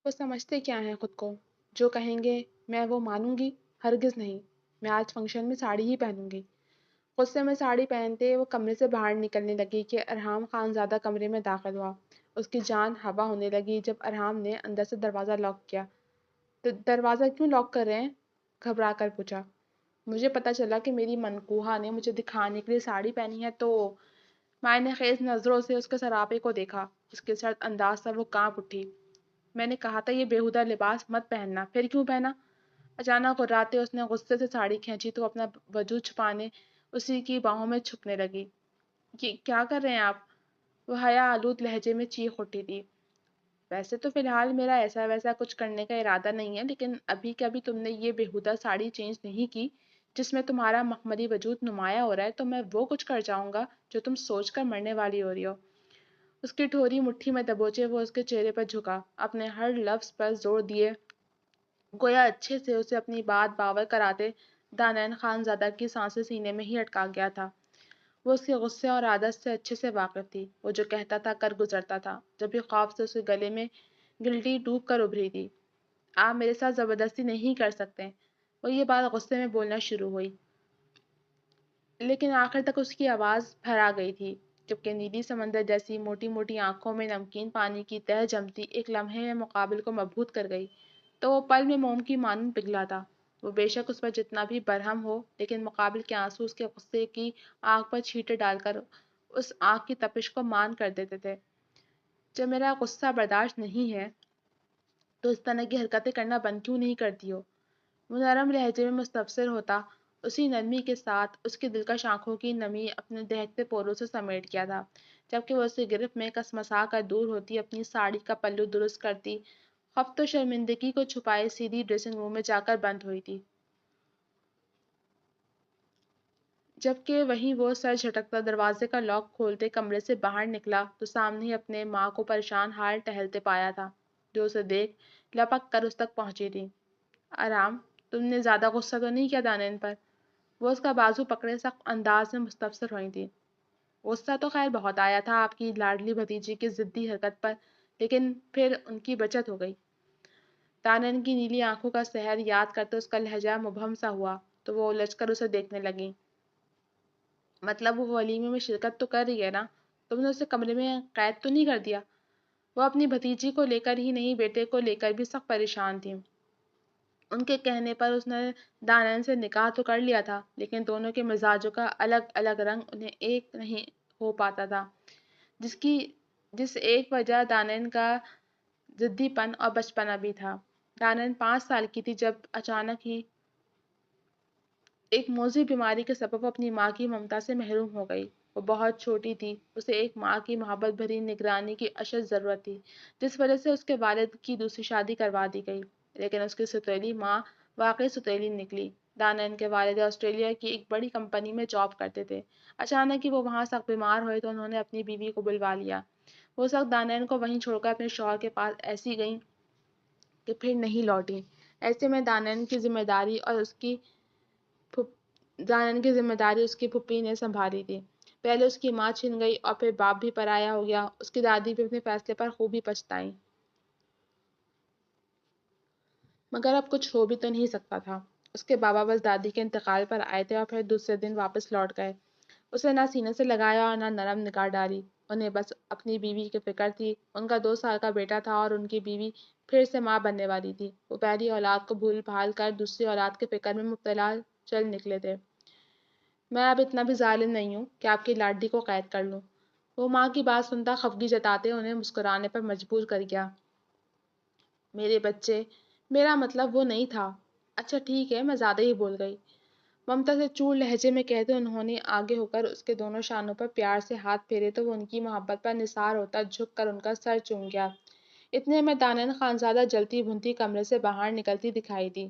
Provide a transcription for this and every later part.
وہ سمجھتے کیا ہیں خود کو؟ جو کہیں گے میں وہ مانوں گی؟ ہرگز نہیں، میں آج فنکشن میں ساڑی ہی پہنوں گی۔ غصے میں ساڑی پہنتے وہ کمرے سے باہر نکلنے لگی کہ ارحام خان زادہ کمرے میں داخل ہوا۔ اس کی جان ہوا ہونے لگی جب ارحام نے اندر سے دروازہ لاک کیا۔ تو دروازہ کیوں لاک کر رہے ہیں؟ گھبرا کر پوچھا۔ مجھے پتا چلا کہ میری منقوہا نے مجھے دکھانے کے لیے ساڑی پہنی ہے تو مائنے خیز نظروں سے اس کے سراپے کو دیکھا۔ اس کے سرد انداز سے وہ کانپ اٹھی۔ میں نے کہا تھا یہ بیہودہ لباس مت پہننا، پھر کیوں پہنا؟ اچانک غراتے اس نے غصے سے ساڑی کھینچی تو اپنا وجود چھپانے اسی کی باہوں میں چھپنے لگی۔ یہ کیا کر رہے ہیں آپ؟ وہ حیا آلود لہجے میں چیخ اٹھی تھی۔ ویسے تو فی الحال میرا ایسا ویسا کچھ کرنے کا ارادہ نہیں ہے، لیکن ابھی کے ابھی تم نے یہ بیہودہ ساڑی چینج نہیں کی جس میں تمہارا مخملی وجود نمایاں ہو رہا ہے، تو میں وہ کچھ کر جاؤں گا جو تم سوچ کر مرنے والی ہو رہی ہو۔ اس کی ٹھوری مٹھی میں دبوچے وہ اس کے چہرے پر جھکا، اپنے ہر لفظ پر زور دیے گویا اچھے سے اسے اپنی بات باور کراتے۔ دانین خان زادہ کی سانسیں سینے میں ہی اٹکا گیا تھا۔ وہ اس کے غصے اور عادت سے اچھے سے واقف تھی۔ وہ جو کہتا تھا کر گزرتا تھا، جب بھی خوف سے اسے گلے میں گلٹی ڈوب کر ابھری تھی۔ آپ میرے ساتھ زبردستی نہیں کر سکتے۔ وہ یہ بات غصے میں بولنا شروع ہوئی، لیکن آخر تک اس کی آواز بھر آ گئی تھی، جبکہ نیلی سمندر جیسی موٹی موٹی آنکھوں میں نمکین پانی کی تہہ جمتی ایک لمحے میں مقابل کو مبہوت کر گئی۔ تو وہ پل میں موم کی مانند پگھلا تھا۔ وہ بے شک اس پر جتنا بھی برہم ہو، لیکن مقابل کے آنسو اس کے غصے کی آگ پر چھینٹے ڈال کر اس آگ کی تپش کو مان کر دیتے تھے۔ جب میرا غصہ برداشت نہیں ہے تو اس طرح کی حرکتیں کرنا بند کیوں نہیں کرتی ہو؟ وہ نرم لہجے میں مستفسر ہوتا، اسی نرمی کے ساتھ اس کی دلکش آنکھوں کی نمی اپنے دہکتے پوروں سے سمیٹ کیا تھا، جبکہ وہ اسے گرفت میں کسمسا کر دور ہوتی اپنی ساڑی کا پلو درست کرتی، خفت و شرمندگی کو چھپائے سیدھی ڈریسنگ روم میں جا کر بند ہوئی تھی۔ جبکہ وہیں وہ سر جھٹکتا دروازے کا لاک کھولتے کمرے سے باہر نکلا تو سامنے ہی اپنے ماں کو پریشان حال ٹہلتے پایا تھا، جو اسے دیکھ لپک کر اس تک پہنچی تھی۔ آرام، تم نے زیادہ غصہ تو نہیں کیا دانین پر؟ وہ اس کا بازو پکڑے سخت انداز میں مستفسر ہوئی تھی۔ غصہ تو خیر بہت آیا تھا آپ کی لاڈلی بھتیجی کی ضدی حرکت پر، لیکن پھر ان کی بچت ہو گئی۔ دانین کی نیلی آنکھوں کا سحر یاد کرتے اس کا لہجہ مبہم سا ہوا تو وہ الجھ کر اسے دیکھنے لگی۔ مطلب وہ ولیمے میں شرکت تو کر رہی ہے نا؟ تم نے اسے کمرے میں قید تو نہیں کر دیا؟ وہ اپنی بھتیجی کو لے کر ہی نہیں بیٹے کو لے کر بھی سخت پریشان تھی۔ ان کے کہنے پر اس نے دانین سے نکاح تو کر لیا تھا، لیکن دونوں کے مزاجوں کا الگ الگ رنگ انہیں ایک نہیں ہو پاتا تھا، جس ایک وجہ دانین کا ضدی پن اور بچپنا بھی تھا۔ دانین 5 سال کی تھی جب اچانک ہی ایک موذی بیماری کے سبب وہ اپنی ماں کی ممتا سے محروم ہو گئی۔ وہ بہت چھوٹی تھی، اسے ایک ماں کی محبت بھری نگرانی کی اشد ضرورت تھی، جس وجہ سے اس کے والد کی دوسری شادی کروا دی گئی، لیکن اس کی سوتیلی ماں واقعی سوتیلی نکلی۔ دانین کے والد آسٹریلیا کی ایک بڑی کمپنی میں جاب کرتے تھے۔ اچانک ہی وہ وہاں سخت بیمار ہوئے تو انہوں نے اپنی بیوی کو بلوا لیا۔ وہ سخت دانین کو وہیں چھوڑ کر اپنے شوہر کے پاس ایسی گئیں کہ پھر نہیں لوٹیں۔ ایسے میں دانین کی ذمہ داری اس کی پھوپھی نے سنبھالی تھی۔ پہلے اس کی ماں چھن گئی اور پھر باپ بھی پرایا ہو گیا۔ اس کی دادی بھی اپنے فیصلے پر خوب ہی پچھتائیں، مگر اب کچھ ہو بھی تو نہیں سکتا تھا۔ اس کے بابا بس دادی کے انتقال پر آئے تھے اور پھر دوسرے دن واپس لوٹ گئے۔ اسے نہ سینے سے لگایا اور نہ نرم نگاہ ڈالی۔ انہیں بس اپنی بیوی کی فکر تھی۔ ان کا 2 سال کا بیٹا تھا اور ان کی بیوی پھر سے ماں بننے والی تھی۔ وہ پہلی اولاد کو بھول بھال کر دوسری اولاد کے فکر میں مبتلا چل نکلے تھے۔ میں اب اتنا بھی ظالم نہیں ہوں کہ آپ کی لاڈلی کو قید کر لوں۔ وہ ماں کی بات سنتا خفگی جتاتے انہیں مسکرانے پر مجبور کر گیا۔ میرے بچے، میرا مطلب وہ نہیں تھا۔ اچھا ٹھیک ہے، میں زیادہ ہی بول گئی، ممتا سے چور لہجے میں کہتے انہوں نے آگے ہو کر اس کے دونوں شانوں پر پیار سے ہاتھ پھیرے تو وہ ان کی محبت پر نثار ہوتا جھک کر ان کا سر چوم گیا۔ اتنے میں دانین خانزادہ جلتی بھنتی کمرے سے باہر نکلتی دکھائی دی۔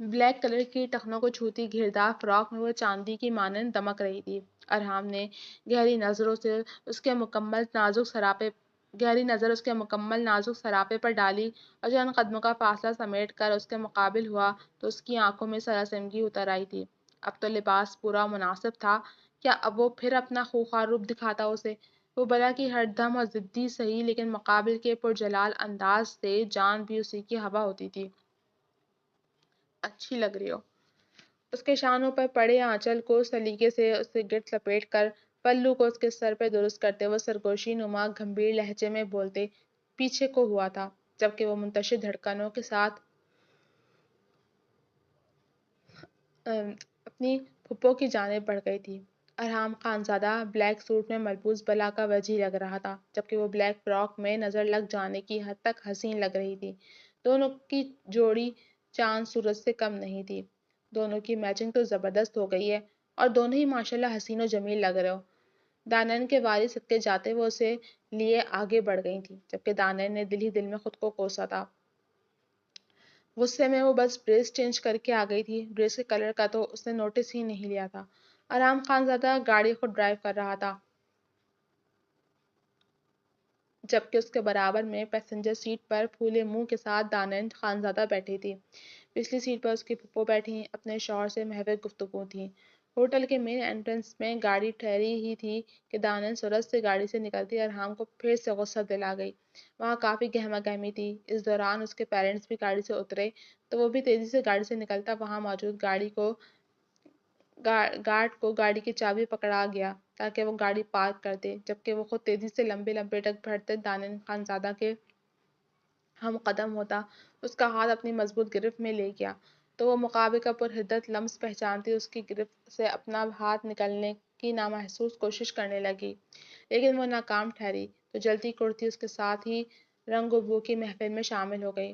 بلیک کلر کی ٹخنوں کو چھوتی گھیردار فراک میں وہ چاندی کی مانند دمک رہی تھی۔ ارحام نے گہری نظر اس کے مکمل نازک سراپے پر ڈالی اور چند قدموں کا فاصلہ سمیٹ کر اس کے مقابل ہوا تو اس کی آنکھوں میں سراسیمگی اتر آئی تھی۔ اب تو لباس پورا مناسب تھا، کیا اب وہ پھر اپنا خوخار روپ دکھاتا اسے؟ وہ بلا کی ہردم اور ضدی سہی لیکن مقابل کے پرجلال انداز سے جان بھی اسی کی ہوا ہوتی تھی۔ اچھی لگ رہی ہو۔ اس کے شانوں پر پڑے آنچل کو سلیقے سے اسے گرد لپیٹ کر پلو کو اس کے سر پہ درست کرتے وہ سرگوشی نما گھمبیر لہجے میں بولتے پیچھے کو ہوا تھا، جبکہ وہ منتشر دھڑکنوں کے ساتھ اپنی پھپھو کی جانب بڑھ گئی تھی۔ ارحام خانزادہ بلیک سوٹ میں ملبوس بلا کا وجی لگ رہا تھا، جبکہ وہ بلیک فراک میں نظر لگ جانے کی حد تک حسین لگ رہی تھی۔ دونوں کی جوڑی چاند سورج سے کم نہیں تھی۔ دونوں کی میچنگ تو زبردست ہو گئی ہے اور دونوں ہی ماشاءاللہ حسین و جمیل لگ رہے ہو۔ دانن کے والد صدقے جاتے وہ اسے لیے آگے بڑھ گئی تھی، جبکہ دانن نے دل ہی دل میں خود کو کوسا تھا۔ غصے میں وہ بس ڈریس چینج کر کے آ گئی تھی، ڈریس کے کلر کا تو اس نے نوٹس ہی نہیں لیا تھا۔ ارحام خانزادہ گاڑی خود ڈرائیو کر رہا تھا، جبکہ اس کے برابر میں پیسنجر سیٹ پر پھولے منہ کے ساتھ دانن خانزادہ بیٹھی تھی۔ پچھلی سیٹ پر اس کی پھپھو بیٹھی اپنے شوہر سے محو گفتگو تھی۔ ہوٹل کے مین انٹرنس میں گاڑی ٹھہری ہی تھی کہ دانن سرعت سے گاڑی سے نکلتی ارحام کو پھر سے غصہ دلا گئی۔ وہاں کافی گہما گہمی تھی۔ اس دوران اس کے پیرنٹس بھی گاڑی سے اترے تو وہ بھی تیزی سے گاڑی سے نکلتا وہاں موجود گارڈ کو گاڑی کی چابی پکڑا گیا تاکہ وہ گاڑی پارک کر دے، جبکہ وہ خود تیزی سے لمبے لمبے ڈگ بھرتے دانن خانزادہ کے ہم قدم ہوتا اس کا ہاتھ اپنی مضبوط گرفت میں لے گیا تو وہ مقابل کا پرحدت لمس پہچانتی اس کی گرفت سے اپنا ہاتھ نکلنے کی نامحسوس کوشش کرنے لگی، لیکن وہ ناکام ٹھہری تو جلتی کرتی اس کے ساتھ ہی رنگ و بو کی محفل میں شامل ہو گئی۔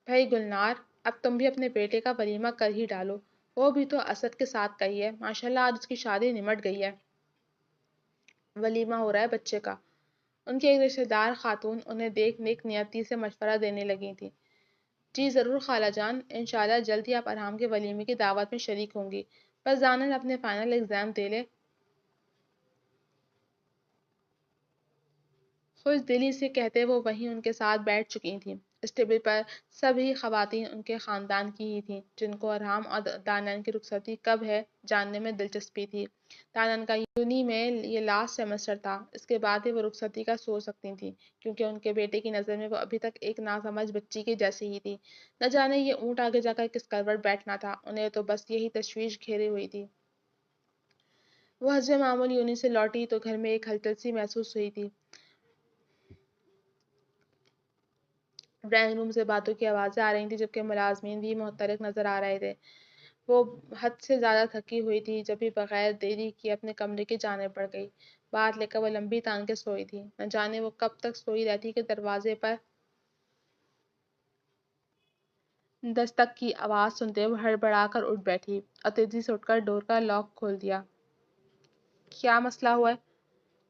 بھئی گلنار، اب تم بھی اپنے بیٹے کا ولیمہ کر ہی ڈالو، وہ بھی تو اسد کے ساتھ گئی ہے، ماشاءاللہ آج اس کی شادی نمٹ گئی ہے۔ ولیمہ ہو رہا ہے بچے کا۔ ان کی ایک رشتہ دار خاتون انہیں دیکھ نیک نیتی سے مشورہ دینے لگی تھی۔ جی ضرور خالہ جان، انشاءاللہ جلد ہی آپ ارحام کے ولیمے کی دعوت میں شریک ہوں گی، بس دانن اپنے فائنل ایگزام دے لے۔ خوش دلی سے کہتے وہ وہیں ان کے ساتھ بیٹھ چکی تھیں۔ اس ٹیبل پر سبھی خواتین ان کے خاندان کی ہی تھیں، جن کو ارحام اور دانن کی رخصتی کب ہے جاننے میں دلچسپی تھی۔ دانن کا یونی میں یہ لاسٹ سیمسٹر تھا، اس کے بعد ہی وہ رخصتی کا سوچ سکتی تھیں، کیونکہ ان کے بیٹے کی نظر میں وہ ابھی تک ایک ناسمجھ بچی کے جیسی ہی تھی۔ نہ جانے یہ اونٹ آگے جا کر کس کروٹ بیٹھنا تھا، انہیں تو بس یہی تشویش گھیرے ہوئی تھی۔ وہ حسب معمول یونی سے لوٹی تو گھر میں ایک ہلچل سی محسوس ہوئی تھی۔ ڈرائنگ روم سے باتوں کی آوازیں آ رہی تھیں، جبکہ ملازمین بھی متحرک نظر آ رہے تھے۔ وہ حد سے زیادہ تھکی ہوئی تھی، جب بھی بغیر دیری کیے اپنے کمرے کی جانب بڑھ گئی۔ بات لے کر وہ لمبی تان کے سوئی تھی، نہ جانے وہ کب تک سوئی رہتی کہ دروازے پر دستک کی آواز سنتے وہ ہڑبڑا کر اٹھ بیٹھی اور تیزی سے اٹھ کر ڈور کا لاک کھول دیا۔ کیا مسئلہ ہوا ہے؟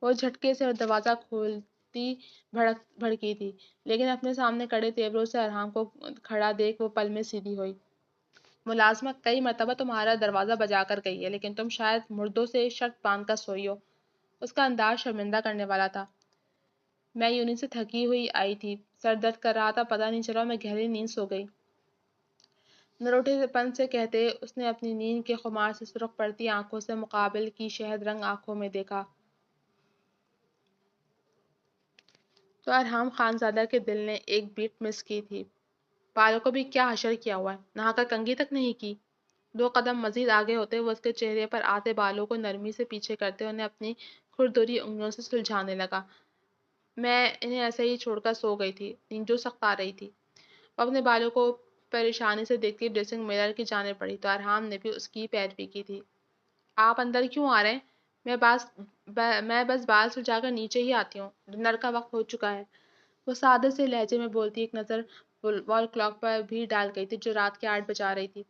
وہ جھٹکے سے دروازہ کھولتی بھڑکی تھی، لیکن اپنے سامنے کڑے تیوروں سے ارحام کو کھڑا دیکھ وہ پل میں سیدھی ہوئی۔ ملازمہ کئی مرتبہ تمہارا دروازہ بجا کر گئی ہے، لیکن تم شاید مردوں سے شرط باندھ کر سوئی ہو۔ اس کا انداز شرمندہ کرنے والا تھا۔ میں یونین سے تھکی ہوئی آئی تھی، سر درد کر رہا تھا، پتہ نہیں چلا میں گہری نیند سو گئی۔ نروٹے پن سے کہتے اس نے اپنی نیند کے خمار سے سرخ پڑتی آنکھوں سے مقابل کی شہد رنگ آنکھوں میں دیکھا تو ارحام خانزادہ کے دل نے ایک بیٹ مس کی تھی۔ بالوں کو بھی کیا حشر کیا ہوا ہے، نہا کر کنگھی تک نہیں کی۔ دو قدم مزید آگے ہوتے وہ اس کے چہرے پر آتے بالوں کو نرمی سے پیچھے کرتے انہیں اپنی کھردری انگلیوں سے سلجھانے لگا۔ میں انہیں ایسے ہی چھوڑ کر سو گئی تھی، نیند جو سخت آ رہی تھی۔ وہ اپنے بالوں کو پریشانی سے دیکھتی ڈریسنگ مرر کی جانب بڑھی تو ارحام نے بھی اس کی پیروی کی تھی۔ آپ اندر کیوں آ رہے ہیں؟ میں بس بال سلجھا کر نیچے ہی آتی ہوں، ڈنر کا وقت ہو چکا ہے۔ وہ سادے سے لہجے میں بولتی ایک نظر وال کلاک پر بھی ڈال گئی تھی جو رات کے 8 بجا رہی تھی۔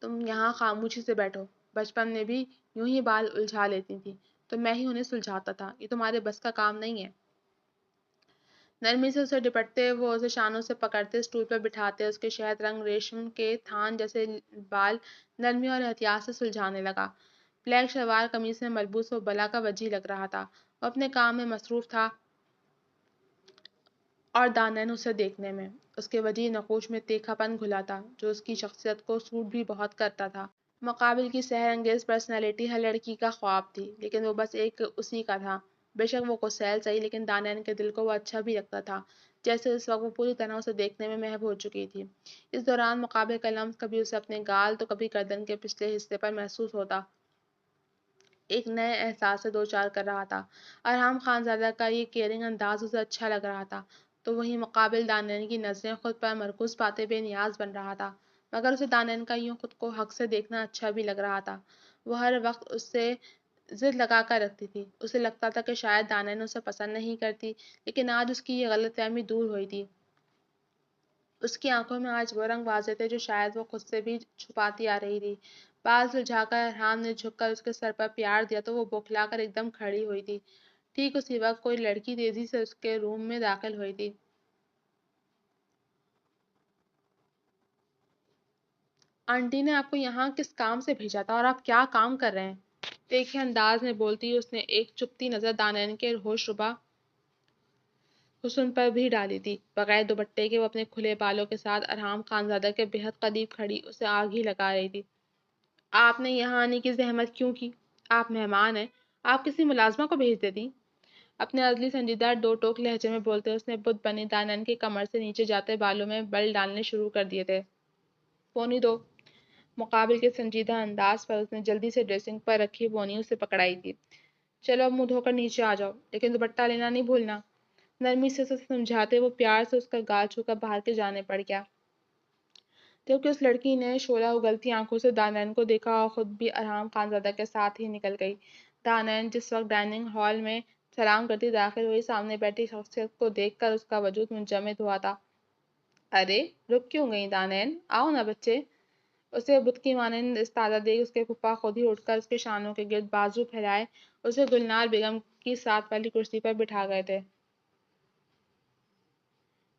تم یہاں خاموشی سے بیٹھو، بچپن میں بھی یوں ہی بال الجھا لیتی تھی تو میں ہی انہیں سلجھاتا تھا، یہ تمہارے بس کا کام نہیں ہے۔ نرمی سے اسے ڈپٹتے وہ اسے شانوں سے پکڑتے اسٹول پر بٹھاتے اس کے شہد رنگ ریشم کے تھان جیسے بال نرمی اور احتیاط سے سلجھانے لگا۔ بلیک شلوار قمیص میں ملبوس وہ بلا کا وجی لگ رہا تھا، وہ اپنے کام میں مصروف تھا اور دانن اسے دیکھنے میں۔ اس کے وجی نقوش میں تیکھا پن گھلا تھا جو اس کی شخصیت کو سوٹ بھی بہت کرتا تھا۔ مقابل کی سحر انگیز پرسنالٹی ہر لڑکی کا خواب تھی، لیکن وہ بس ایک اسی کا تھا۔ بے شک وہ قصیل صحیح، لیکن دانیال کے دل کو وہ اچھا بھی لگتا تھا، جیسے اس وقت وہ پوری طرح اسے دیکھنے میں محو ہو چکی تھی۔ اس دوران مقابل کا لمس کبھی اسے اپنے گال تو کبھی گردن کے پچھلے حصے پر محسوس ہوتا ایک نئے احساس سے دوچار کر رہا تھا۔ ارحام خانزادہ کا یہ کیئرنگ انداز اسے اچھا لگ رہا تھا، تو وہیں مقابل دانیال کی نظریں خود پر مرکوز پاتے بے نیاز بن رہا تھا، مگر اسے دانیال کا یوں خود کو حق سے دیکھنا اچھا بھی لگ رہا تھا۔ وہ ہر وقت اس سے ضد لگا کر رکھتی تھی، اسے لگتا تھا کہ شاید دانیال اسے پسند نہیں کرتی، لیکن آج اس کی یہ غلط فہمی دور ہوئی تھی۔ اس کی آنکھوں میں آج وہ رنگ واضح تھے جو شاید وہ خود سے بھی چھپاتی آ رہی تھی۔ بال سلجھا کر ارحام نے جھک کر اس کے سر پر پیار دیا تو وہ بوکھلا کر ایک دم کھڑی ہوئی تھی۔ ٹھیک اسی وقت کوئی لڑکی تیزی سے اس کے روم میں داخل ہوئی تھی۔ آنٹی نے آپ کو یہاں کس کام سے بھیجا تھا اور آپ کیا کام کر رہے ہیں؟ دیکھے انداز میں بولتی اس نے ایک چپتی نظر دانیال کے ہوش ربا حسن پر بھی ڈالی تھی۔ بغیر دوپٹے کے وہ اپنے کھلے بالوں کے ساتھ ارحام خانزادہ کے بہت قریب کھڑی اسے آگ ہی لگا رہی تھی۔ آپ نے یہاں آنے کی زحمت کیوں کی؟ آپ مہمان ہیں، آپ کسی ملازمہ کو بھیج دیتی۔ اپنے عزلی سنجیدہ دو ٹوک لہجے میں بولتے اس نے بت بنی دانیال کی کمر سے نیچے جاتے بالوں میں بل ڈالنے شروع کر دیے تھے۔ پونی دو۔ مقابل کے سنجیدہ انداز پر اس نے جلدی سے ڈریسنگ پر رکھی پونی اسے پکڑائی تھی۔ چلو اب منہ دھو کر نیچے آ جاؤ، لیکن دوپٹہ لینا نہیں بھولنا۔ نرمی سے اسے سمجھاتے وہ پیار سے اس کا گال چھو کر باہر کے جانے پڑ گیا، جبکہ اس لڑکی نے شعلہ اگلتی آنکھوں سے دانیال کو دیکھا اور خود بھی ارحام خانزادہ کے ساتھ ہی نکل گئی۔ دانیال جس وقت ڈائننگ ہال میں سلام کرتی داخل ہوئی، سامنے بیٹھی شخصیت کو دیکھ کر اس کا وجود منجمد ہوا تھا۔ ارے رک کیوں گئی دانیال، آؤ نا بچے۔ اسے بت کی مانند استادہ دیکھ اس کے پھپھا خود ہی اٹھ کر اس کے شانوں کے گرد بازو پھیلائے اسے گلنار بیگم کی ساتھ والی کرسی پر بٹھا گئے تھے۔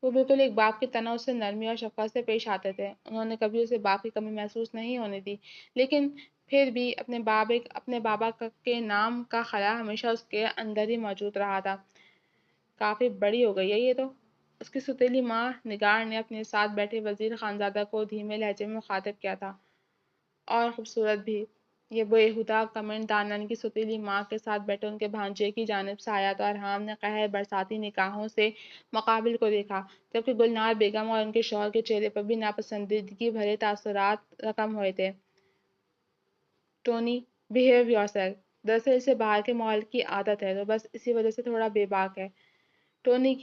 وہ بالکل ایک باپ کی طرح اس سے نرمی اور شفقت سے پیش آتے تھے۔ انہوں نے کبھی اسے باپ کی کمی محسوس نہیں ہونے دی، لیکن پھر بھی اپنے بابا کے نام کا خلا ہمیشہ اس کے اندر ہی موجود رہا تھا۔ کافی بڑی ہو گئی ہے یہ تو، اس کی ستیلی ماں نگار نے اپنے ساتھ بیٹھے وزیر خانزادہ کو دھیمے لہجے میں مخاطب کیا تھا۔ اور خوبصورت بھی۔ یہ بےہودہ کمنٹ دانیال کی ستیلی ماں کے ساتھ بیٹھے ان کے بھانجے کی جانب سے آیا تو ارحام نے قہر برساتی نگاہوں سے مقابل کو دیکھا، جبکہ گلنار بیگم اور ان کے شوہر کے چہرے پر بھی ناپسندیدگی بھرے تاثرات رقم ہوئے تھے۔ Tony, behave your self. دراصل اسے باہر کے ماحول کی عادت ہے، تو بس اسی وجہ سے تھوڑا بے باک ہے۔ ٹونی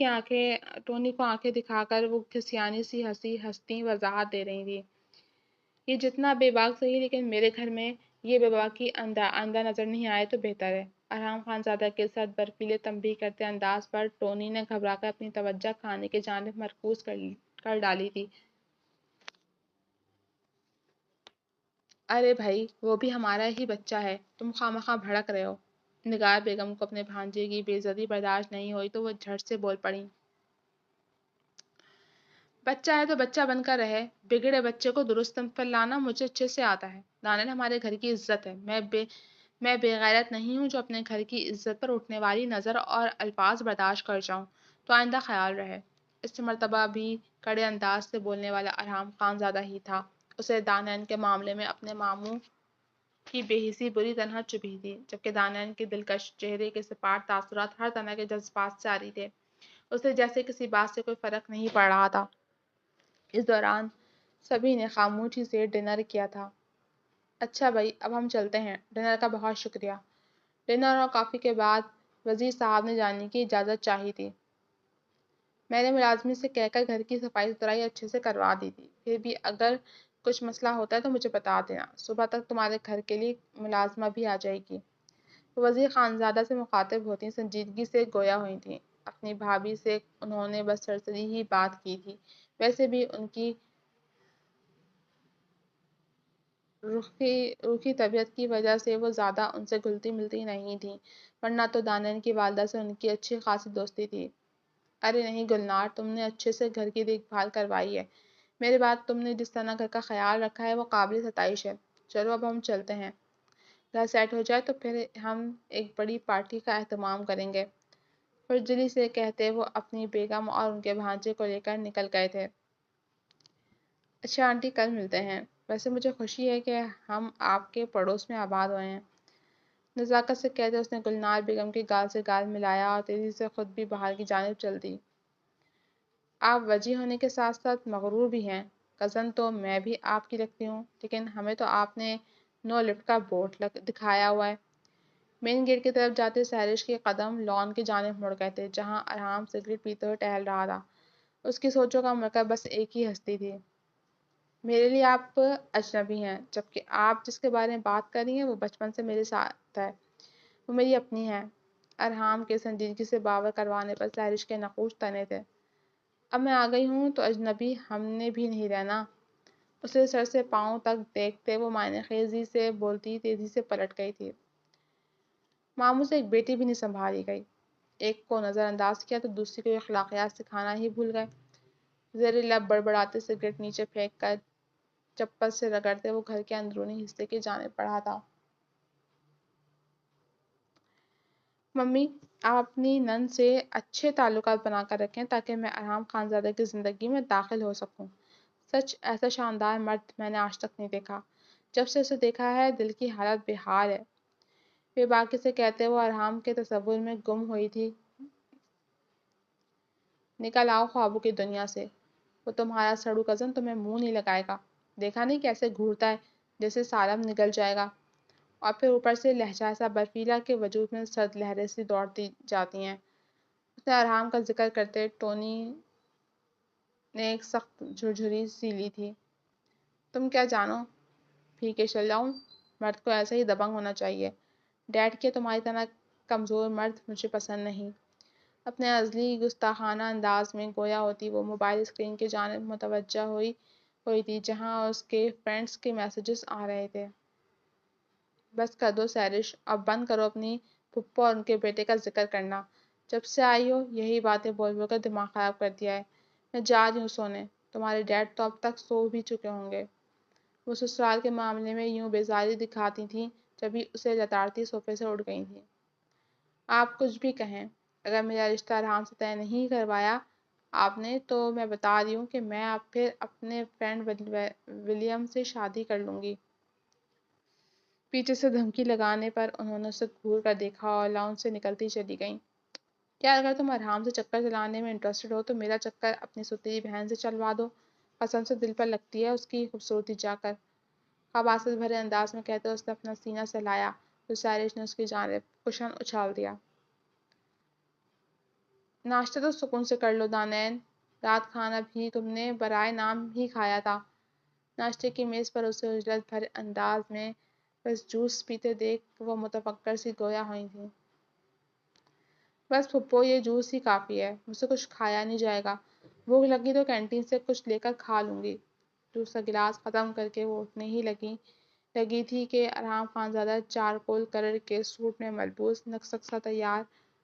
کو آنکھیں دکھا کر وہ کھسیانی سی ہستی وضاحت دے رہی تھی۔ یہ جتنا بے باک صحیح، لیکن میرے گھر میں یہ بے باکی آئندہ نظر نہیں آئے تو بہتر ہے۔ ارحام خانزادہ کے ساتھ برفیلے تنبیہ کرتے انداز پر ٹونی نے گھبرا کر اپنی توجہ کھانے کی جانب مرکوز کر ڈالی تھی۔ ارے بھائی، وہ بھی ہمارا ہی بچہ ہے، تم خواہ بھڑک رہے ہو۔ نگار بیگم کو اپنے بھانجے کی بے عزتی برداشت نہیں ہوئی تو وہ جھٹ سے بول پڑیں۔ بچہ ہے تو بچہ بن کر رہے، بگڑے بچے کو درست سمت پر لانا مجھے اچھے سے آتا ہے۔ دانیال ہمارے گھر کی عزت ہے، میں بے غیرت نہیں ہوں جو اپنے گھر کی عزت پر اٹھنے والی نظر اور الفاظ برداشت کر جاؤں، تو آئندہ خیال رہے۔ اس مرتبہ بھی کڑے انداز سے بولنے والا ارحام خانزادہ ہی تھا۔ اسے دانیال کے معاملے میں اپنے ماموں کی بے حسی بری طرح چبھی تھی، جبکہ دانیال کے دلکش چہرے کے سپاٹ تاثرات ہر طرح کے جذبات سے عاری تھے۔ اسے جیسے کسی بات سے کوئی فرق نہیں پڑ رہا تھا۔ اس دوران سبھی نے خاموشی سے ڈنر کیا تھا۔ اچھا بھائی، اب ہم چلتے ہیں، ڈنر کا بہت شکریہ۔ ڈنر اور کافی کے بعد وزیر صاحب نے جانے کی اجازت چاہی تھی۔ میں نے ملازمین سے کہہ کر گھر کی صفائی ستھرائی اچھے سے کروا دی تھی، پھر بھی اگر کچھ مسئلہ ہوتا ہے تو مجھے بتا دینا، صبح تک تمہارے گھر کے لیے ملازمہ بھی آ جائے گی۔ وہ وزیر خانزادہ سے مخاطب ہوتی سنجیدگی سے گویا ہوئی تھیں۔ اپنی بھابھی سے انہوں نے بس سرسری ہی بات کی تھی، ویسے بھی ان کی روکھی طبیعت کی وجہ سے وہ زیادہ ان سے گھلتی ملتی نہیں تھیں، ورنہ تو دانیال کی والدہ سے ان کی اچھی خاصی دوستی تھی۔ ارے نہیں گلنار، تم نے اچھے سے گھر کی دیکھ بھال کروائی ہے، میرے بعد تم نے جس طرح گھر کا خیال رکھا ہے وہ قابل ستائش ہے۔ چلو اب ہم چلتے ہیں، گھر سیٹ ہو جائے تو پھر ہم ایک بڑی پارٹی کا اہتمام کریں گے۔ پرجلی سے کہتے وہ اپنی بیگم اور ان کے بھانجے کو لے کر نکل گئے تھے۔ اچھا آنٹی، کل ملتے ہیں۔ ویسے مجھے خوشی ہے کہ ہم آپ کے پڑوس میں آباد ہوئے ہیں، نزاکت سے کہتے اس نے گلنار بیگم کے گال سے گال ملایا اور تیزی سے خود بھی باہر کی جانب چل دی۔ آپ وجی ہونے کے ساتھ ساتھ مغرور بھی ہیں، کزن تو میں بھی آپ کی لگتی ہوں، لیکن ہمیں تو آپ نے نو لفٹ کا بورڈ دکھایا ہوا ہے۔ مین گیٹ کی طرف جاتے سہرش کے قدم لان کی جانب مڑ گئے تھے جہاں ارحام سگریٹ پیتے ہوئے ٹہل رہا تھا۔ اس کی سوچوں کا مرکز بس ایک ہی ہستی تھی۔ میرے لیے آپ اجنبی ہیں، جبکہ آپ جس کے بارے میں بات کر رہی ہیں وہ بچپن سے میرے ساتھ ہے، وہ میری اپنی ہے۔ ارحام کے سنجیدگی سے باور کروانے پر سہرش کے نقوش تنے تھے۔ اب میں آ گئی ہوں تو اجنبی ہم نے بھی نہیں رہنا۔ اسے سر سے پاؤں تک دیکھتے وہ معنی خیزی سے بولتی تیزی سے پلٹ گئی تھی۔ ماموں سے ایک بیٹی بھی نہیں سنبھالی گئی۔ ایک کو نظر انداز کیا تو دوسری کو اخلاقیات سکھانا ہی بھول گئے۔ زیر لب بڑبڑاتے سگریٹ نیچے پھینک کر چپل سے رگڑتے وہ گھر کے اندرونی حصے کی جانب بڑھا تھا۔ ممی، آپ اپنی نند سے اچھے تعلقات بنا کر رکھیں تاکہ میں ارحام خانزادہ کی زندگی میں داخل ہو سکوں۔ سچ ایسا شاندار مرد میں نے آج تک نہیں دیکھا۔ جب سے اسے دیکھا ہے دل کی حالت بے حال ہے۔ بے باکی سے کہتے وہ ارحام کے تصور میں گم ہوئی تھی۔ نکل آؤ خوابوں کی دنیا سے، وہ تمہارا سڑو کزن تمہیں منہ نہیں لگائے گا۔ دیکھا نہیں کیسے گھورتا ہے جیسے سالم نگل جائے گا، اور پھر اوپر سے لہجہ ایسا برفیلا کہ وجود میں سرد لہریں سی دوڑتی جاتی ہیں۔ اس نے ارحام کا ذکر کرتے ٹونی نے ایک سخت جھرجھری سی لی تھی۔ تم کیا جانو، پھیکے چل جاؤں، مرد کو ایسا ہی دبنگ ہونا چاہیے۔ ڈیڈ کے تمہاری طرح کمزور مرد مجھے پسند نہیں۔ اپنے ازلی گستاخانہ انداز میں گویا ہوتی وہ موبائل اسکرین کی جانب متوجہ ہوئی تھی جہاں اس کے فرینڈز کے میسیجز آ رہے تھے۔ بس کر دو سہرش، اب بند کرو اپنی پھپھو اور ان کے بیٹے کا ذکر کرنا۔ جب سے آئی ہو یہی باتیں بول بول کر دماغ خراب کر دیا ہے۔ میں جا رہی ہوں سونے، تمہارے ڈیڈ تو اب تک سو بھی چکے ہوں گے۔ وہ سسرال کے معاملے میں یوں بیزاری دکھاتی تھیں جبھی اسے لتاڑتی صوفے سے اٹھ گئی تھیں۔ آپ کچھ بھی کہیں، اگر میرا رشتہ ارحام سے طے نہیں کروایا آپ نے تو میں بتا رہی ہوں کہ میں اب پھر اپنے فرینڈ ولیم سے شادی کر لوں گی۔ پیچھے سے دھمکی لگانے پر انہوں نے اسے گھور کر دیکھا اور لاؤنج سے نکلتی چلی گئیں۔ کیا اگر تم ارحام سے چکر چلانے میں انٹرسٹڈ ہو تو میرا چکر اپنی ستیری بہن سے چلوا دو، قسم سے دل پر لگتی ہے اس کی خوبصورتی جا کر۔ خباثت بھرے انداز میں کہتے اس نے اپنا سینہ سہلایا تو سہرش نے اس کی جانب کشن اچھال دیا۔ ناشتہ تو سکون سے کر لو دانین، رات کھانا بھی تم نے برائے نام ہی کھایا تھا۔ ناشتے کی میز پر اسے اجلت بھرے انداز میں بس جوس پیتے دیکھ وہ متفکر سی گویا ہوئی تھی۔ بس پھپھو یہ جوس ہی کافی ہے، مجھ سے کچھ کھایا نہیں جائے گا، بھوک لگی تو کینٹین سے کچھ لے کر کھا لوں گی۔ جوس کا گلاس ختم کر کے وہ اٹھنے ہی لگی تھی کہ ارحام خانزادہ چارکول کلر کے سوٹ میں ملبوس نکسک سا تیار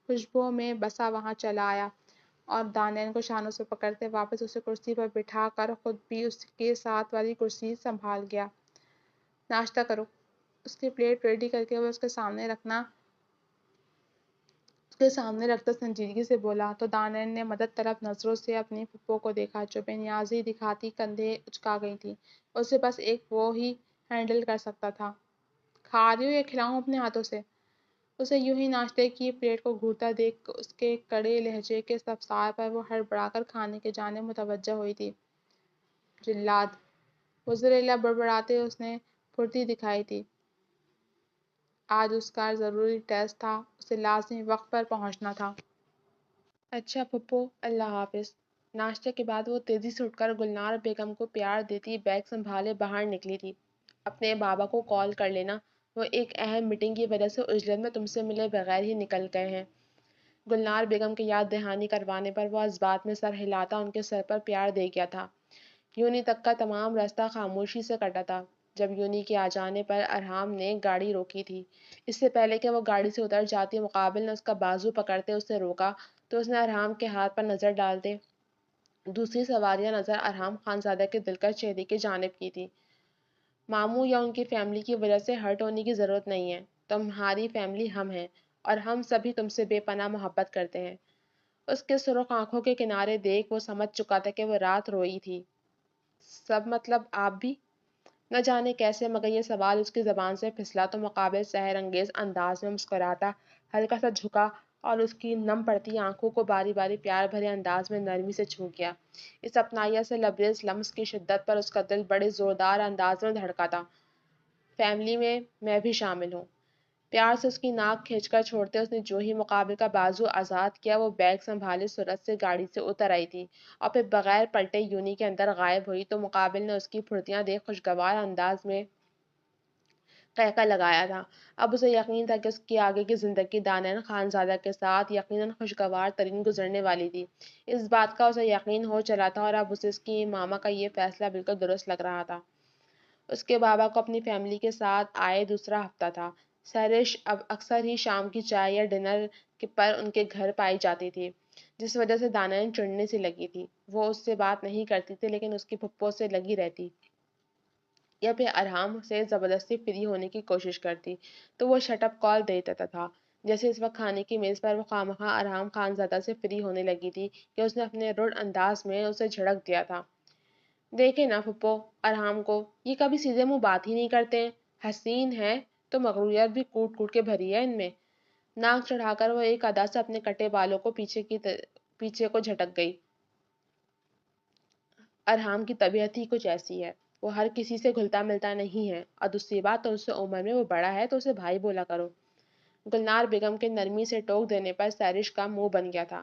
خوشبوؤں میں بسا وہاں چلا آیا اور دانین کو شانوں سے پکڑتے واپس اسے کرسی پر بٹھا کر خود بھی اس کے ساتھ والی کرسی سنبھال گیا۔ ناشتہ کرو، اس کی پلیٹ ریڈی کر کے وہ اس کے سامنے رکھتا سنجیدگی سے بولا تو دانین نے مدد طلب نظروں سے اپنی پھپھو کو دیکھا جو بے نیازی دکھاتی کندھے اچکا گئی تھی۔ اسے بس ایک وہ ہی ہینڈل کر سکتا تھا۔ کھا رہی ہو یا کھلاؤں اپنے ہاتھوں سے؟ اسے یوں ہی ناشتے کی پلیٹ کو گھورتا دیکھ اس کے کڑے لہجے کے استفسار پر وہ ہڑبڑا کر کھانے کی جانب متوجہ ہوئی تھی۔ جلاد، وہ زیر لب بڑبڑاتے اس نے پھرتی دکھائی تھی۔ آج اس کا ضروری ٹیسٹ تھا، اسے لازمی وقت پر پہنچنا تھا۔ اچھا پھپھو، اللہ حافظ۔ ناشتے کے بعد وہ تیزی سے اٹھ کر گلنار بیگم کو پیار دیتی بیگ سنبھالے باہر نکلی تھی۔ اپنے بابا کو کال کر لینا، وہ ایک اہم میٹنگ کی وجہ سے عجلت میں تم سے ملے بغیر ہی نکل گئے ہیں۔ گلنار بیگم کی یاد دہانی کروانے پر وہ اس بات میں سر ہلاتا ان کے سر پر پیار دے گیا تھا۔ یونی تک کا تمام راستہ خاموشی سے کٹا تھا۔ جب یونی کے آ جانے پر ارحام نے گاڑی روکی تھی۔ اس سے پہلے کہ وہ گاڑی سے اتر جاتی مقابل نے اس کا بازو پکڑتے اسے روکا تو اس نے ارحام کے ہاتھ پر نظر ڈالتے دوسری سواریاں نظر ارحام خانزادہ کے دلکش چہرے کی جانب کی تھی۔ ماموں یا ان کی فیملی کی وجہ سے ہرٹ ہونے کی ضرورت نہیں ہے، تمہاری فیملی ہم ہیں اور ہم سبھی تم سے بے پناہ محبت کرتے ہیں۔ اس کے سرخ آنکھوں کے کنارے دیکھ وہ سمجھ چکا تھا کہ وہ رات روئی تھی۔ سب مطلب آپ بھی؟ نہ جانے کیسے مگر یہ سوال اس کی زبان سے پھسلا تو مقابل سحر انگیز انداز میں مسکراتا ہلکا سا جھکا اور اس کی نم پڑتی آنکھوں کو باری باری پیار بھرے انداز میں نرمی سے چھو گیا۔ اس اپنائیت سے لبریز لمس کی شدت پر اس کا دل بڑے زوردار انداز میں دھڑکا تھا۔ فیملی میں بھی شامل ہوں۔ پیار سے اس کی ناک کھینچ کر چھوڑتے اس نے جو ہی مقابل کا بازو آزاد کیا وہ بیگ سنبھالے صورت سے گاڑی سے اتر آئی تھی اور پھر بغیر پلٹے یونی کے اندر غائب ہوئی تو مقابل نے اس کی پھرتیاں دیکھ خوشگوار انداز میں قہقہ لگایا تھا۔ اب اسے یقین تھا کہ اس کی آگے کی زندگی دانین خانزادہ کے ساتھ یقیناً خوشگوار ترین گزرنے والی تھی۔ اس بات کا اسے یقین ہو چلا تھا اور اب اسے اس کی ماما کا یہ فیصلہ بالکل درست لگ رہا تھا۔ اس کے بابا کو اپنی فیملی کے ساتھ آئے دوسرا ہفتہ تھا۔ سہرش اب اکثر ہی شام کی چائے یا ڈنر پر ان کے گھر پائی جاتی تھی، جس وجہ سے دانائن چڑھنے سی لگی تھی۔ وہ اس سے بات نہیں کرتی تھی لیکن اس کی پھپھو سے لگی رہتی یا پھر ارحام سے زبردستی فری ہونے کی کوشش کرتی تو وہ شٹ اپ کال دے دیتا تھا، جیسے اس وقت کھانے کی میز پر وہ خواہ ارحام خانزادہ سے فری ہونے لگی تھی کہ اس نے اپنے رڑ انداز میں اسے جھڑک دیا تھا۔ دیکھے نا پھپھو ارحام کو، یہ کبھی سیدھے منہ بات ہی نہیں کرتے ہیں، حسین ہے تو مغروریت بھی کوٹ کوٹ کے بھری ہے ان میں۔ ناک چڑھا کر وہ ایک ادا سے اپنے کٹے بالوں کو پیچھے کو جھٹک گئی۔ ارحام کی طبیعت ہی کچھ ایسی ہے، وہ ہر کسی سے گھلتا ملتا نہیں ہے اور دوسری بات تو اس سے عمر میں وہ بڑا ہے تو اسے بھائی بولا کرو۔ گلنار بیگم کے نرمی سے ٹوک دینے پر سیرش کا منہ بن گیا تھا۔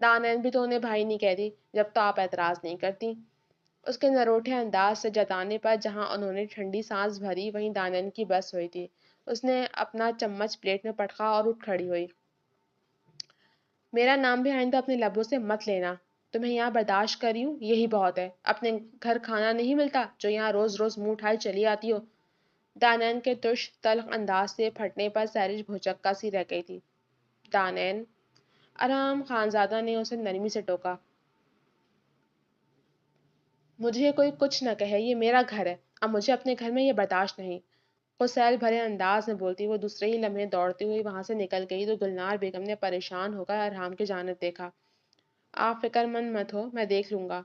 دانین بھی تو انہیں بھائی نہیں کہتی جب تو آپ اعتراض نہیں کرتی۔ اس کے نروٹھے انداز سے جتانے پر جہاں انہوں نے ٹھنڈی سانس بھری وہیں دانین کی بس ہوئی تھی۔ اس نے اپنا چمچ پلیٹ میں پٹکا اور اٹھ کھڑی ہوئی۔ میرا نام بھی آئندہ اپنے لبوں سے مت لینا، تمہیں یہاں برداشت کر رہی ہوں یہی بہت ہے، اپنے گھر کھانا نہیں ملتا جو یہاں روز روز منہ اٹھائے چلی آتی ہو۔ دانین کے ترش تلخ انداز سے پھٹنے پر سیرش بھوچکا سی رہ گئی تھی۔ دانین، ارحام خانزادہ نے اسے نرمی سے ٹوکا، مجھے کوئی کچھ نہ کہے، یہ میرا گھر ہے، اب مجھے اپنے گھر میں یہ برداشت نہیں۔ غسیل بھرے انداز میں بولتی وہ دوسرے ہی لمحے دوڑتی ہوئی وہاں سے نکل گئی تو گلنار بیگم نے پریشان ہو کر ارحام کی جانب دیکھا۔ آپ فکر مند مت ہو، میں دیکھ لوں گا۔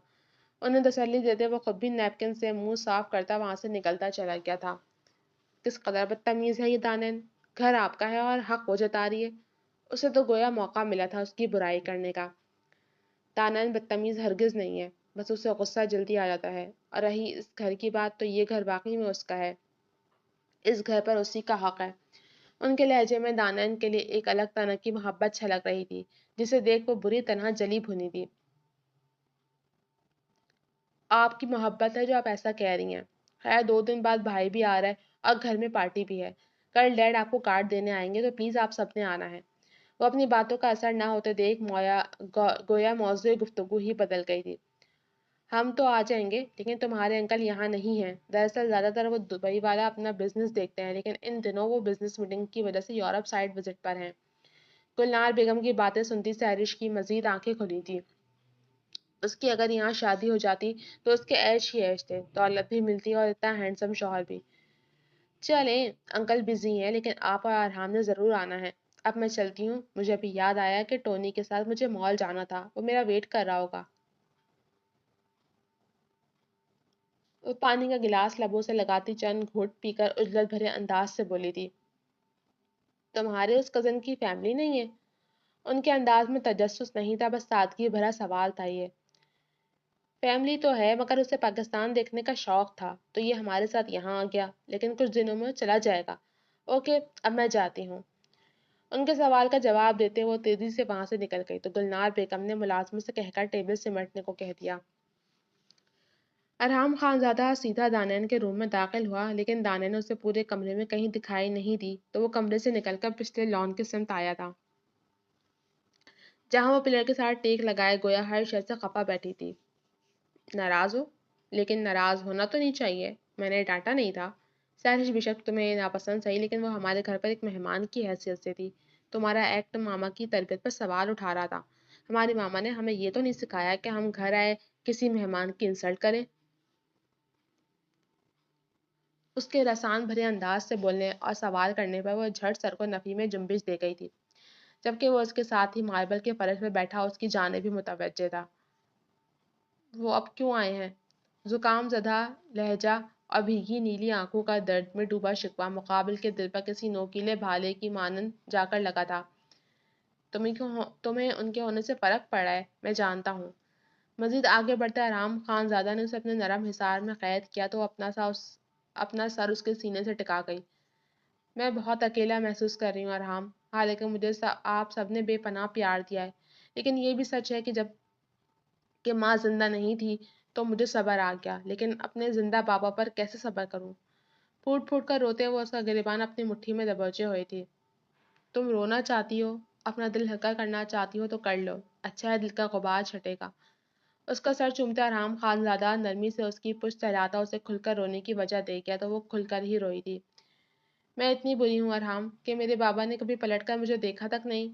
انہیں تسلی دیتے وہ خود بھی نیپکن سے منہ صاف کرتا وہاں سے نکلتا چلا گیا تھا۔ کس قدر بدتمیز ہے یہ دانین، گھر آپ کا ہے اور حق وہ جتا رہی ہے۔ اسے تو گویا موقع ملا تھا اس کی برائی کرنے کا۔ دانین بدتمیز ہرگز نہیں ہے، بس اسے غصہ جلدی آ جاتا ہے، اور رہی اس گھر کی بات تو یہ گھر واقعی میں اس کا ہے، اس گھر پر اسی کا حق ہے۔ ان کے لہجے میں دانین کے لیے ایک الگ طرح کی محبت چھلک رہی تھی جسے دیکھ وہ بری طرح جلی بھنی تھی۔ آپ کی محبت ہے جو آپ ایسا کہہ رہی ہیں۔ خیر 2 دن بعد بھائی بھی آ رہا ہے اور گھر میں پارٹی بھی ہے، کل ڈیڈ آپ کو کارڈ دینے آئیں گے تو پلیز آپ سب نے آنا ہے۔ وہ اپنی باتوں کا اثر نہ ہوتے دیکھ گویا موضوع گفتگو ہی بدل گئی تھی۔ ہم تو آ جائیں گے لیکن تمہارے انکل یہاں نہیں ہیں، دراصل زیادہ تر وہ دبئی والا اپنا بزنس دیکھتے ہیں لیکن ان دنوں وہ بزنس میٹنگ کی وجہ سے یورپ سائڈ وزٹ پر ہیں۔ گلنار بیگم کی باتیں سنتی سہرش کی مزید آنکھیں کھلی تھی۔ اس کی اگر یہاں شادی ہو جاتی تو اس کے عیش ہی عیش تھے، دولت بھی ملتی اور اتنا ہینڈسم شوہر بھی۔ چلیں انکل بزی ہیں لیکن آپ اور ارحام نے ضرور آنا ہے۔ اب میں چلتی ہوں، مجھے ابھی یاد آیا کہ ٹونی کے ساتھ مجھے مال جانا تھا، وہ میرا ویٹ کر رہا ہوگا۔ وہ پانی کا گلاس لبوں سے لگاتی چند گھونٹ پی کر عجلت بھرے انداز سے بولی تھی، تمہارے اس کزن کی فیملی نہیں ہے؟ ان کے انداز میں تجسس نہیں تھا، بس سادگی بھرا سوال تھا یہ۔ فیملی تو ہے مگر اسے پاکستان دیکھنے کا شوق تھا تو یہ ہمارے ساتھ یہاں آ گیا، لیکن کچھ دنوں میں چلا جائے گا۔ اوکے اب میں جاتی ہوں۔ ان کے سوال کا جواب دیتے وہ تیزی سے وہاں سے نکل گئی تو گلنار بیگم نے ملازموں سے کہہ کر ٹیبل سمیٹنے کو کہہ دیا۔ ارحام خانزادہ سیدھا دانین کے روم میں داخل ہوا لیکن دانین اسے پورے کمرے میں کہیں دکھائی نہیں دی تو وہ کمرے سے نکل کر پچھلے لان کی سمت آیا تھا جہاں وہ پلر کے ساتھ ٹیک لگائے گویا ہر شے سے خفا بیٹھی تھی۔ ناراض ہو؟ لیکن ناراض ہونا تو نہیں چاہیے، میں نے ڈانٹا نہیں تھا۔ سہرش بیشک تمہیں ناپسند صحیح لیکن وہ ہمارے گھر پر ایک مہمان کی حیثیت سے تھی۔ تمہارا ایکٹ ماما کی تربیت پر سوال اٹھا رہا تھا۔ ہماری ماما نے ہمیں یہ تو نہیں سکھایا کہ ہم گھر آئے کسی مہمان کی انسلٹ کریں۔ اس کے رسان بھرے انداز سے بولنے اور سوال کرنے پر وہ جھٹ سر کو نفی میں جنبش دے گئی تھی، جبکہ وہ اس کے ساتھ ہی ماربل کے فرش پر بیٹھا اس کی جانب بھی متوجہ تھا۔ وہ اب کیوں آئے ہیں؟ زکام زدہ لہجہ اور بھیگی نیلی آنکھوں کا درد میں ڈوبا شکوہ مقابل کے دل پر کسی نوکیلے بھالے کی مانند جا کر لگا تھا۔ تمہیں ان کے ہونے سے فرق پڑا ہے، میں جانتا ہوں۔ مزید آگے بڑھتے ارحم خان زادہ نے اسے اپنے نرم حصار میں قید کیا تو وہ اپنا سر اس کے سینے سے ٹکا گئی۔ میں بہت اکیلا محسوس کر رہی ہوں ارحم، حالانکہ مجھے آپ سب نے بے پناہ پیار دیا ہے، لیکن یہ بھی سچ ہے کہ جب کہ ماں زندہ نہیں تھی تو مجھے صبر آ گیا، لیکن اپنے زندہ بابا پر کیسے صبر کروں؟ پھوٹ پھوٹ کر روتے ہوئے اس کا گریبان اپنی مٹھی میں دبوچے ہوئے تھی۔ تم رونا چاہتی ہو، اپنا دل ہلکا کرنا چاہتی ہو تو کر لو، اچھا ہے دل کا غبار چھٹے گا۔ اس کا سر چومتا ارحم خان زادہ نرمی سے اس کی پشت سہلاتا اسے کھل کر رونے کی وجہ دے گیا تو وہ کھل کر ہی روئی تھی۔ میں اتنی بری ہوں ارحم کہ میرے بابا نے کبھی پلٹ کر مجھے دیکھا تک نہیں۔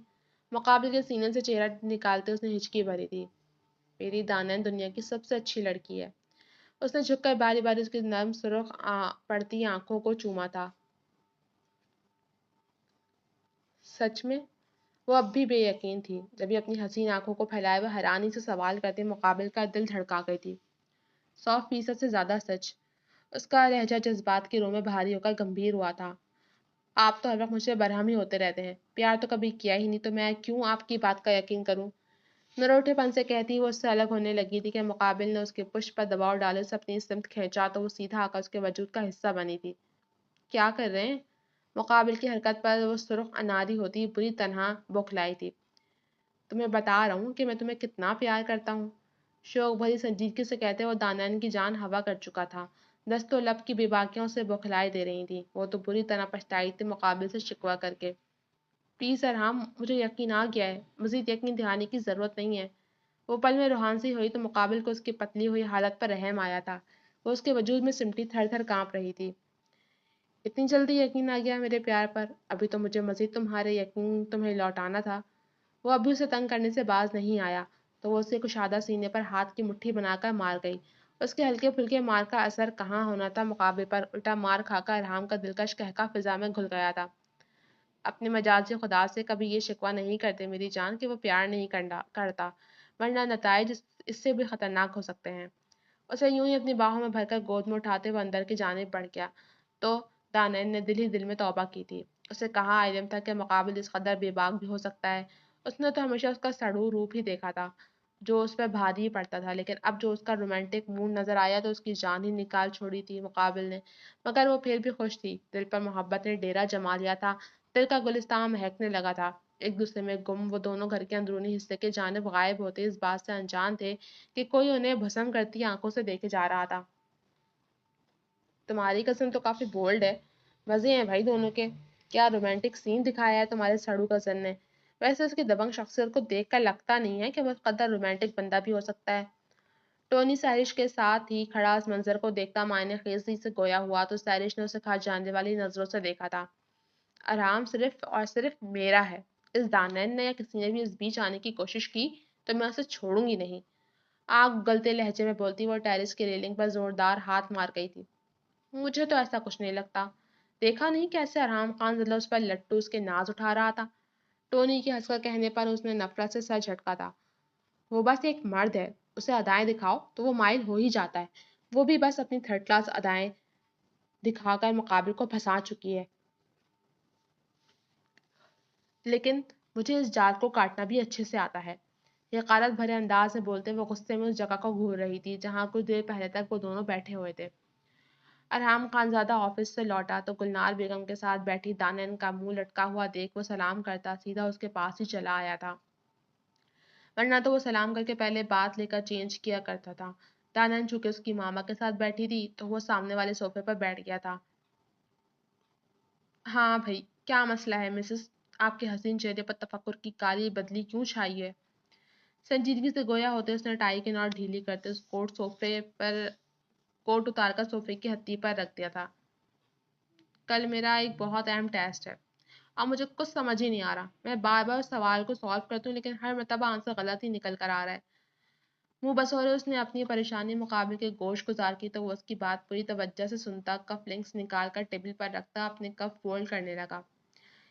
مقابل کے سینے سے چہرہ نکالتے اس نے ہچکی بھری تھی۔ میری دانن دنیا کی سب سے اچھی لڑکی ہے۔ اس نے جھک کر باری باری اس کی نرم سرخ پڑتی آنکھوں کو چوما تھا۔ سچ میں؟ وہ اب بھی بے یقین تھی۔ جب یہ اپنی حسین آنکھوں کو پھیلائے وہ حیرانی سے سوال کرتے مقابل کا دل دھڑکا گئی تھی۔ 100% سے زیادہ سچ۔ اس کا لہجہ جذبات کی رو میں بھاری ہو کر گمبھیر ہوا تھا۔ آپ تو ہر وقت مجھ سے برہم ہی ہوتے رہتے ہیں، پیار تو کبھی کیا ہی نہیں تو میں کیوں آپ کی بات کا یقین کروں؟ نروٹے پن سے کہتی وہ اس سے الگ ہونے لگی تھی کہ مقابل نے اس کے پشت پر دباؤ ڈالے اسے اپنی سمت کھینچا تو وہ سیدھا آ کر اس کے وجود کا حصہ بنی تھی۔ کیا کر رہے ہیں؟ مقابل کی حرکت پر وہ سرخ اناری ہوتی بری طرح بوکھلائی تھی۔ تمہیں بتا رہا ہوں کہ میں تمہیں کتنا پیار کرتا ہوں، شوق بھری سنجیدگی سے کہتے وہ دانن کی جان ہوا کر چکا تھا۔ دست و لب کی بے باکیوں سے بوکھلائی دے رہی تھی۔ وہ تو بری طرح پچھتائی تھی مقابل سے شکوہ کر کے۔ پلیز ارحم، مجھے یقین آ گیا ہے، مزید یقین دہانی کی ضرورت نہیں ہے۔ وہ پل میں روحان سی ہوئی تو مقابل کو اس کی پتلی ہوئی حالت پر رحم آیا تھا۔ وہ اس کے وجود میں سمٹی تھر تھر کانپ رہی تھی۔ اتنی جلدی یقین آ گیا میرے پیار پر؟ ابھی تو مجھے مزید تمہارے یقین تمہیں لوٹانا تھا۔ وہ ابھی اسے تنگ کرنے سے باز نہیں آیا تو وہ اسے کشادہ سینے پر ہاتھ کی مٹھی بنا کر مار گئی۔ اس کے ہلکے پھلکے مار کا اثر کہاں ہونا تھا مقابل پر، الٹا مار کھا کر ارحام کا دلکش قہقہ فضا میں گھل گیا تھا۔ اپنے مجازی خدا سے کبھی یہ شکوہ نہیں کرتے میری جان کہ وہ پیار نہیں کرتا، ورنہ نتائج اس سے بھی خطرناک ہو سکتے ہیں۔ اسے یوں ہی اپنی باہوں میں بھر کر گود میں اٹھاتے ہوئے اندر کی جانب بڑھ گیا تو دانن نے دل ہی دل میں توبہ کی تھی۔ اسے کہاں علم تھا کہ مقابل اس قدر بے باک بھی ہو سکتا ہے۔ اس نے تو ہمیشہ اس کا سڑو روپ ہی دیکھا تھا جو اس پر بھاری پڑتا تھا، لیکن اب جو اس کا رومانٹک موڈ نظر آیا تو اس کی جان ہی نکال چھوڑی تھی مقابل نے۔ مگر وہ پھر بھی خوش تھی، دل پر محبت نے ڈیرا جما لیا تھا، دل کا گلستان مہکنے لگا تھا۔ ایک دوسرے میں گم وہ دونوں گھر کے اندرونی حصے کے جانب غائب ہوتے اس بات سے انجان تھے کہ کوئی انہیں بھسم کرتی آنکھوں سے دیکھے جا رہا تھا۔ تمہاری قسم تو کافی بولڈ ہے، مزے ہیں بھائی دونوں کے۔ کیا رومانٹک سین دکھایا ہے تمہارے سڑو کزن نے؟ ویسے اس کی دبنگ شخصیت کو دیکھ کر لگتا نہیں ہے کہ وہ اس قدر رومانٹک بندہ بھی ہو سکتا ہے۔ ٹونی سیرش کے ساتھ ہی کھڑا اس منظر کو دیکھتا معائنہ خیزی سے گویا ہوا تو سیرش نے اسے کھا جانے والی نظروں سے دیکھا تھا۔ ارحام صرف اور صرف میرا ہے، اس دانن نے یا کسی نے بھی اس بیچ آنے کی کوشش کی تو میں اسے چھوڑوں گی نہیں۔ آگ گلتے لہجے میں بولتی وہ ٹیرس کی ریلنگ پر زوردار ہاتھ مار گئی تھی۔ مجھے تو ایسا کچھ نہیں لگتا، دیکھا نہیں کیسے ارحام خان زلہ اس پر لٹو اس کے ناز اٹھا رہا تھا۔ ٹونی کے ہنس کر کہنے پر اس نے نفرت سے سر جھٹکا تھا۔ وہ بس ایک مرد ہے، اسے ادائیں دکھاؤ تو وہ مائل ہو ہی جاتا ہے، وہ بھی بس اپنی تھرڈ کلاس ادائیں دکھا کر مقابل کو پھنسا چکی ہے۔ لیکن مجھے اس جال کو کاٹنا بھی اچھے سے آتا ہے۔ حقارت بھرے انداز میں بولتے وہ غصے میں اس جگہ کو گھور رہی تھی جہاں کچھ دیر پہلے تک وہ دونوں بیٹھے ہوئے تھے۔ ارحام خان زادہ آفس سے لوٹا تو گلنار بیگم کے ساتھ بیٹھی دانن کا منہ لٹکا ہوا دیکھ وہ سلام کرتا سیدھا اس کے پاس ہی چلا آیا تھا، ورنہ تو وہ سلام کر کے پہلے بات لے کر چینج کیا کرتا تھا۔ دانن چونکہ اس کی ماما کے ساتھ بیٹھی تھی تو وہ سامنے والے صوفے پر بیٹھ گیا تھا۔ ہاں بھائی، کیا مسئلہ ہے مسز؟ آپ کے حسین چہرے پر تفکر کی کالی بدلی کیوں چھائی ہے؟ سنجیدگی سے گویا ہوتے اس نے ٹائی کی نوٹ ڈھیلی کرتے اس کوٹ اتار کر صوفے کی ہتھی پر رکھ دیا تھا۔ کل میرا ایک بہت اہم ٹیسٹ ہے، اب مجھے کچھ سمجھ ہی نہیں آ رہا، میں بار بار سوال کو سالو کرتی ہوں لیکن ہر مرتبہ آنسر غلط ہی نکل کر آ رہا ہے۔ منہ بسورے اس نے اپنی پریشانی مقابل کے گوش گزار کی تو وہ اس کی بات پوری توجہ سے سنتا کف لنکس نکال کر ٹیبل پر رکھتا اپنے کف فولڈ کرنے لگا۔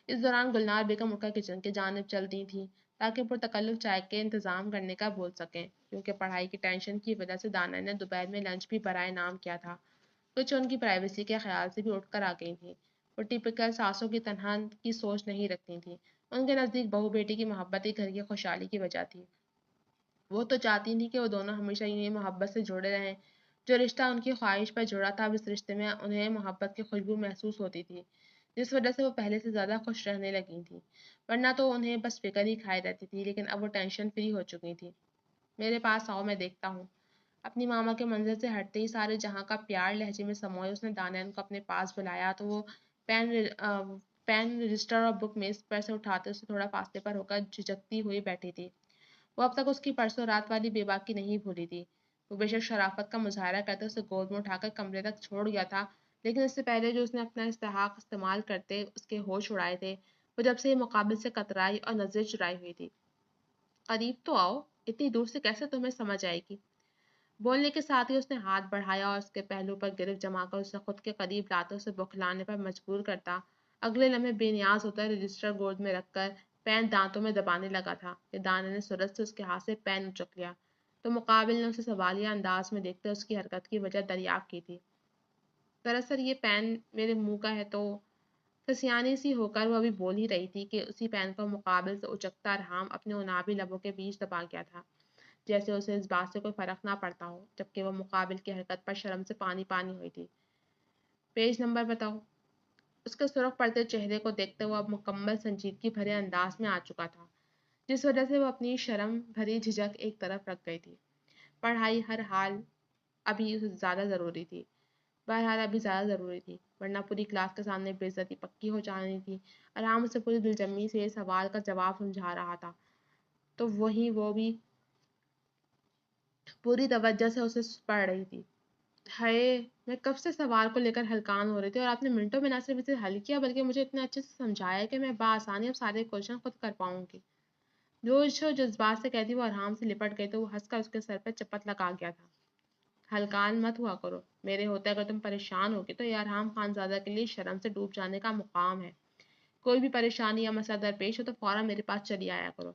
اس دوران گلنار بیگم اٹھ کر کچن کی جانب چل دی تھیں تاکہ پرتکلف چائے کے انتظام کرنے کا بول سکیں، کیونکہ پڑھائی کی ٹینشن کی وجہ سے دانا نے دوپہر میں لنچ بھی برائے نام کیا تھا۔ کچھ ان کی پرائیویسی کے خیال سے بھی اٹھ کر آ گئی تھیں۔ وہ ٹپکل ساسوں کی تنہا کی سوچ نہیں رکھتی تھیں۔ ان کے نزدیک بہو بیٹی کی محبت ہی گھر کی خوشحالی کی وجہ تھی۔ وہ تو چاہتی تھیں کہ وہ دونوں ہمیشہ یوں ہی محبت سے جڑے رہیں۔ جو رشتہ ان کی خواہش پر جڑا تھا، اس رشتے میں انہیں محبت کی خوشبو محسوس ہوتی تھی، جس وجہ سے وہ پہلے سے زیادہ خوش رہنے لگی تھیں۔ ورنہ تو انہیں بس فکر ہی کھائے رہتی تھی، لیکن اب وہ ٹینشن فری ہو چکی تھی۔ میرے پاس آؤ، میں دیکھتا ہوں۔ اپنی ماما کے منظر سے ہٹتے ہی سارے جہاں کا پیار لہجے میں سموئے اس نے دانیال کو اپنے پاس بلایا تو وہ پین رجسٹر اور بک میز پر سے اٹھاتے اسے تھوڑا فاصلے پر ہو کر جھجکتی ہوئی بیٹھی تھی۔ وہ اب تک اس کی پرسوں رات والی بے باکی نہیں بھولی تھی۔ وہ بے شک شرافت کا مظاہرہ کرتے اسے گود میں اٹھا کر کمرے تک چھوڑ گیا تھا، لیکن اس سے پہلے جو اس نے اپنا استحقاق استعمال کرتے اس کے ہوش اڑائے تھے، وہ جب سے یہ مقابل سے کترائی اور نظریں چرائی ہوئی تھی۔ قریب تو آؤ، اتنی دور سے کیسے تمہیں سمجھ آئے گی؟ بولنے کے ساتھ ہی اس نے ہاتھ بڑھایا اور اس کے پہلو پر گرفت جما کر اسے خود کے قریب لاتے اسے بخلانے پر مجبور کرتا۔ اگلے لمحے بے نیاز ہوتا رجسٹر گود میں رکھ کر پین دانتوں میں دبانے لگا تھا کہ دانے نے سرعت سے اس کے ہاتھ سے پین اچک لیا، تو مقابل نے اسے سوالیہ انداز میں دیکھتے اس کی حرکت کی وجہ دریافت کی تھی۔ دراصل یہ پین میرے منہ کا ہے تو کسیانی سی ہو کر وہ ابھی بول ہی رہی تھی کہ اسی پین کو مقابل سے اچکتا رحام اپنے انابی لبوں کے بیچ دبا گیا تھا، جیسے اسے اس بات سے کوئی فرق نہ پڑتا ہو، جبکہ وہ مقابل کی حرکت پر شرم سے پانی پانی ہوئی تھی۔ پیج نمبر بتاؤ۔ اس کے سرخ پڑتے چہرے کو دیکھتے وہ اب مکمل سنجیدگی بھرے انداز میں آ چکا تھا، جس وجہ سے وہ اپنی شرم بھری جھجک ایک طرف رکھ گئی تھی۔ پڑھائی ہر حال ابھی زیادہ ضروری تھی، بہرحال ابھی زیادہ ضروری تھی، ورنہ پوری کلاس کے سامنے بے عزتی پکی ہو جانی تھی۔ آرام سے پوری دلجمی سے سوال کا جواب سمجھا رہا تھا، تو وہیں وہ بھی پوری توجہ سے اسے پڑھ رہی تھی۔ ہائے، میں کب سے سوال کو لے کر ہلکان ہو رہی تھی اور آپ نے منٹوں میں نہ صرف اسے حل کیا بلکہ مجھے اتنے اچھے سے سمجھایا کہ میں بآسانی اب سارے کوشچن خود کر پاؤں گی۔ جو جذبات سے کہتی وہ آرام سے لپٹ گئی تو وہ ہنس کر اس کے سر پہ چپت لگا گیا تھا۔ ہلکان مت ہوا کرو، میرے ہوتے اگر تم پریشان ہوگی تو یہ ارحام خانزادہ کے لیے شرم سے ڈوب جانے کا مقام ہے۔ کوئی بھی پریشانی یا مسئلہ درپیش ہو تو فوراً میرے پاس چلی آیا کرو۔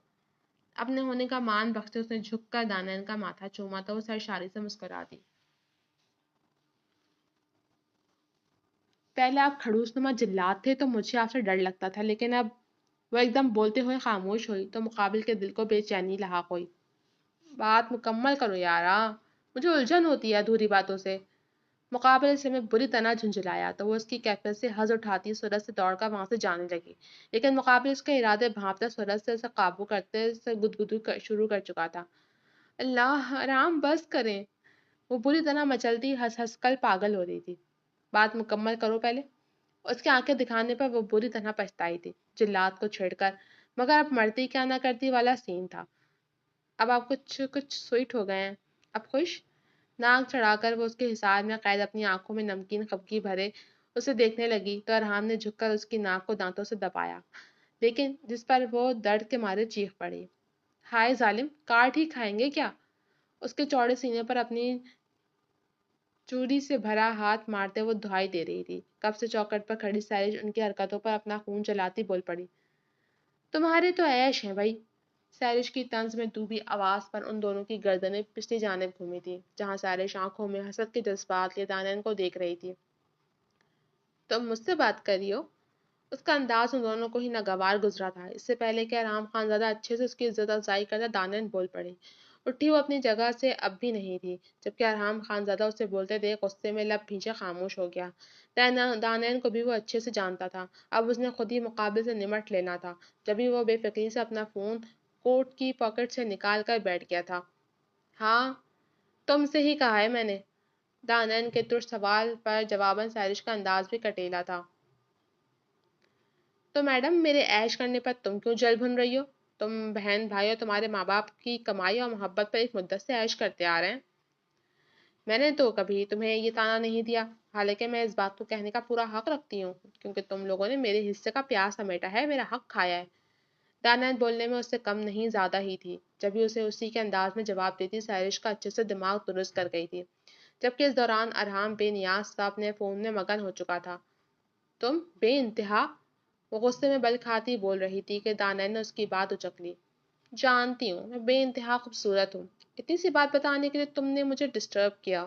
اپنے ہونے کا مان بخشتے اس نے جھک کر دانیال کا ماتھا چوما تو وہ سرشاری سے مسکرا دی۔ پہلے آپ خڑوس نما جلاد تھے تو مجھے آپ سے ڈر لگتا تھا، لیکن اب… وہ ایک دم بولتے ہوئے خاموش ہوئی تو مقابل کے دل کو بے چینی لاحق ہوئی۔ بات مکمل کرو یارا، مجھے الجھن ہوتی ہے ادھوری باتوں سے۔ مقابل سے میں بری طرح جھنجھلایا تو وہ اس کی کیفیت سے حظ اٹھاتی سورج سے دوڑ کر وہاں سے جانے لگی، لیکن مقابل اس کے ارادے بھانپتا سورج سے اسے قابو کرتے سے گدگدو شروع کر چکا تھا۔ اللہ آرام بس کریں۔ وہ بری طرح مچلتی ہنس ہنس کر پاگل ہو رہی تھی۔ بات مکمل کرو پہلے۔ اس کی آنکھیں دکھانے پر وہ بری طرح پچھتائی تھی، جلات کو چھیڑ کر، مگر اب مرتی کیا نہ کرتی والا سین تھا۔ اب آپ کچھ سوئٹ ہو گئے ہیں، اب خوش؟ ناک چڑھا کر وہ اس کے حصار میں قید اپنی آنکھوں میں نمکین خفگی بھرے اسے دیکھنے لگی تو ارحام نے جھک کر اس کی ناک کو دانتوں سے دبایا، لیکن جس پر وہ درد کے مارے چیخ پڑی۔ ہائے ظالم، کاٹ ہی کھائیں گے کیا؟ اس کے چوڑے سینے پر اپنی چوڑی سے بھرا ہاتھ مارتے وہ دہائی دے رہی تھی۔ کب سے چوکٹ پر کھڑی سیرج ان کی حرکتوں پر اپنا خون چلاتی بول پڑی۔ تمہارے تو عیش ہیں بھائی۔ سیرج کی طنز میں ڈوبی آواز پر ان دونوں کی گردنیں پچھلی جانب گھومی تھی، جہاں سیرج آنکھوں میں حسد کے جذبات لیے دانیال کو دیکھ رہی تھی۔ تم مجھ سے بات کر رہی ہو؟ اس کا انداز ان دونوں کو ہی ناگوار گزرا تھا۔ اس سے پہلے کہ ارحام خانزادہ اچھے سے اس کی عزت افزائی کرتا، دانیال بول پڑی۔ اٹھی وہ اپنی جگہ سے اب بھی نہیں تھی، جبکہ ارحام خانزادہ اسے بولتے دیکھ غصے میں لب بھینچے خاموش ہو گیا۔ دانیال کو بھی وہ اچھے سے جانتا تھا، اب اس نے خود ہی مقابل سے نمٹ لینا تھا، جبھی وہ بے فکری سے اپنا فون کوٹ کی پاکٹ سے نکال کر بیٹھ گیا تھا۔ ہاں، تم سے ہی کہا ہے میں نے۔ دانیال کے ترش سوال پر جواباً سیرج کا انداز بھی کٹیلا تھا۔ تو میڈم، میرے عیش کرنے پر تم کیوں جل بھن رہی ہو؟ تم، بہن بھائی اور تمہارے ماں باپ کی کمائی اور محبت پر ایک مدت سے عیش کرتے آ رہے ہیں۔ میں نے تو کبھی تمہیں یہ تانا نہیں دیا، حالانکہ میں اس بات کو کہنے کا پورا حق رکھتی ہوں، کیونکہ تم لوگوں نے میرے حصے کا پیاز سمیٹا ہے، میرا حق کھایا ہے۔ دانیال بولنے میں اس سے کم نہیں زیادہ ہی تھی، جبھی اسے اسی کے انداز میں جواب دیتی سیرج کا اچھے سے دماغ درست کر گئی تھی، جبکہ اس دوران ارحام بے نیاز سا اپنے فون میں مگن ہو چکا تھا۔ تم بے انتہا… وہ غصے میں بل کھاتی بول رہی تھی کہ دانیال نے اس کی بات اچک لی۔ جانتی ہوں، میں بے انتہا خوبصورت ہوں، اتنی سی بات بتانے کے لیے تم نے مجھے ڈسٹرب کیا۔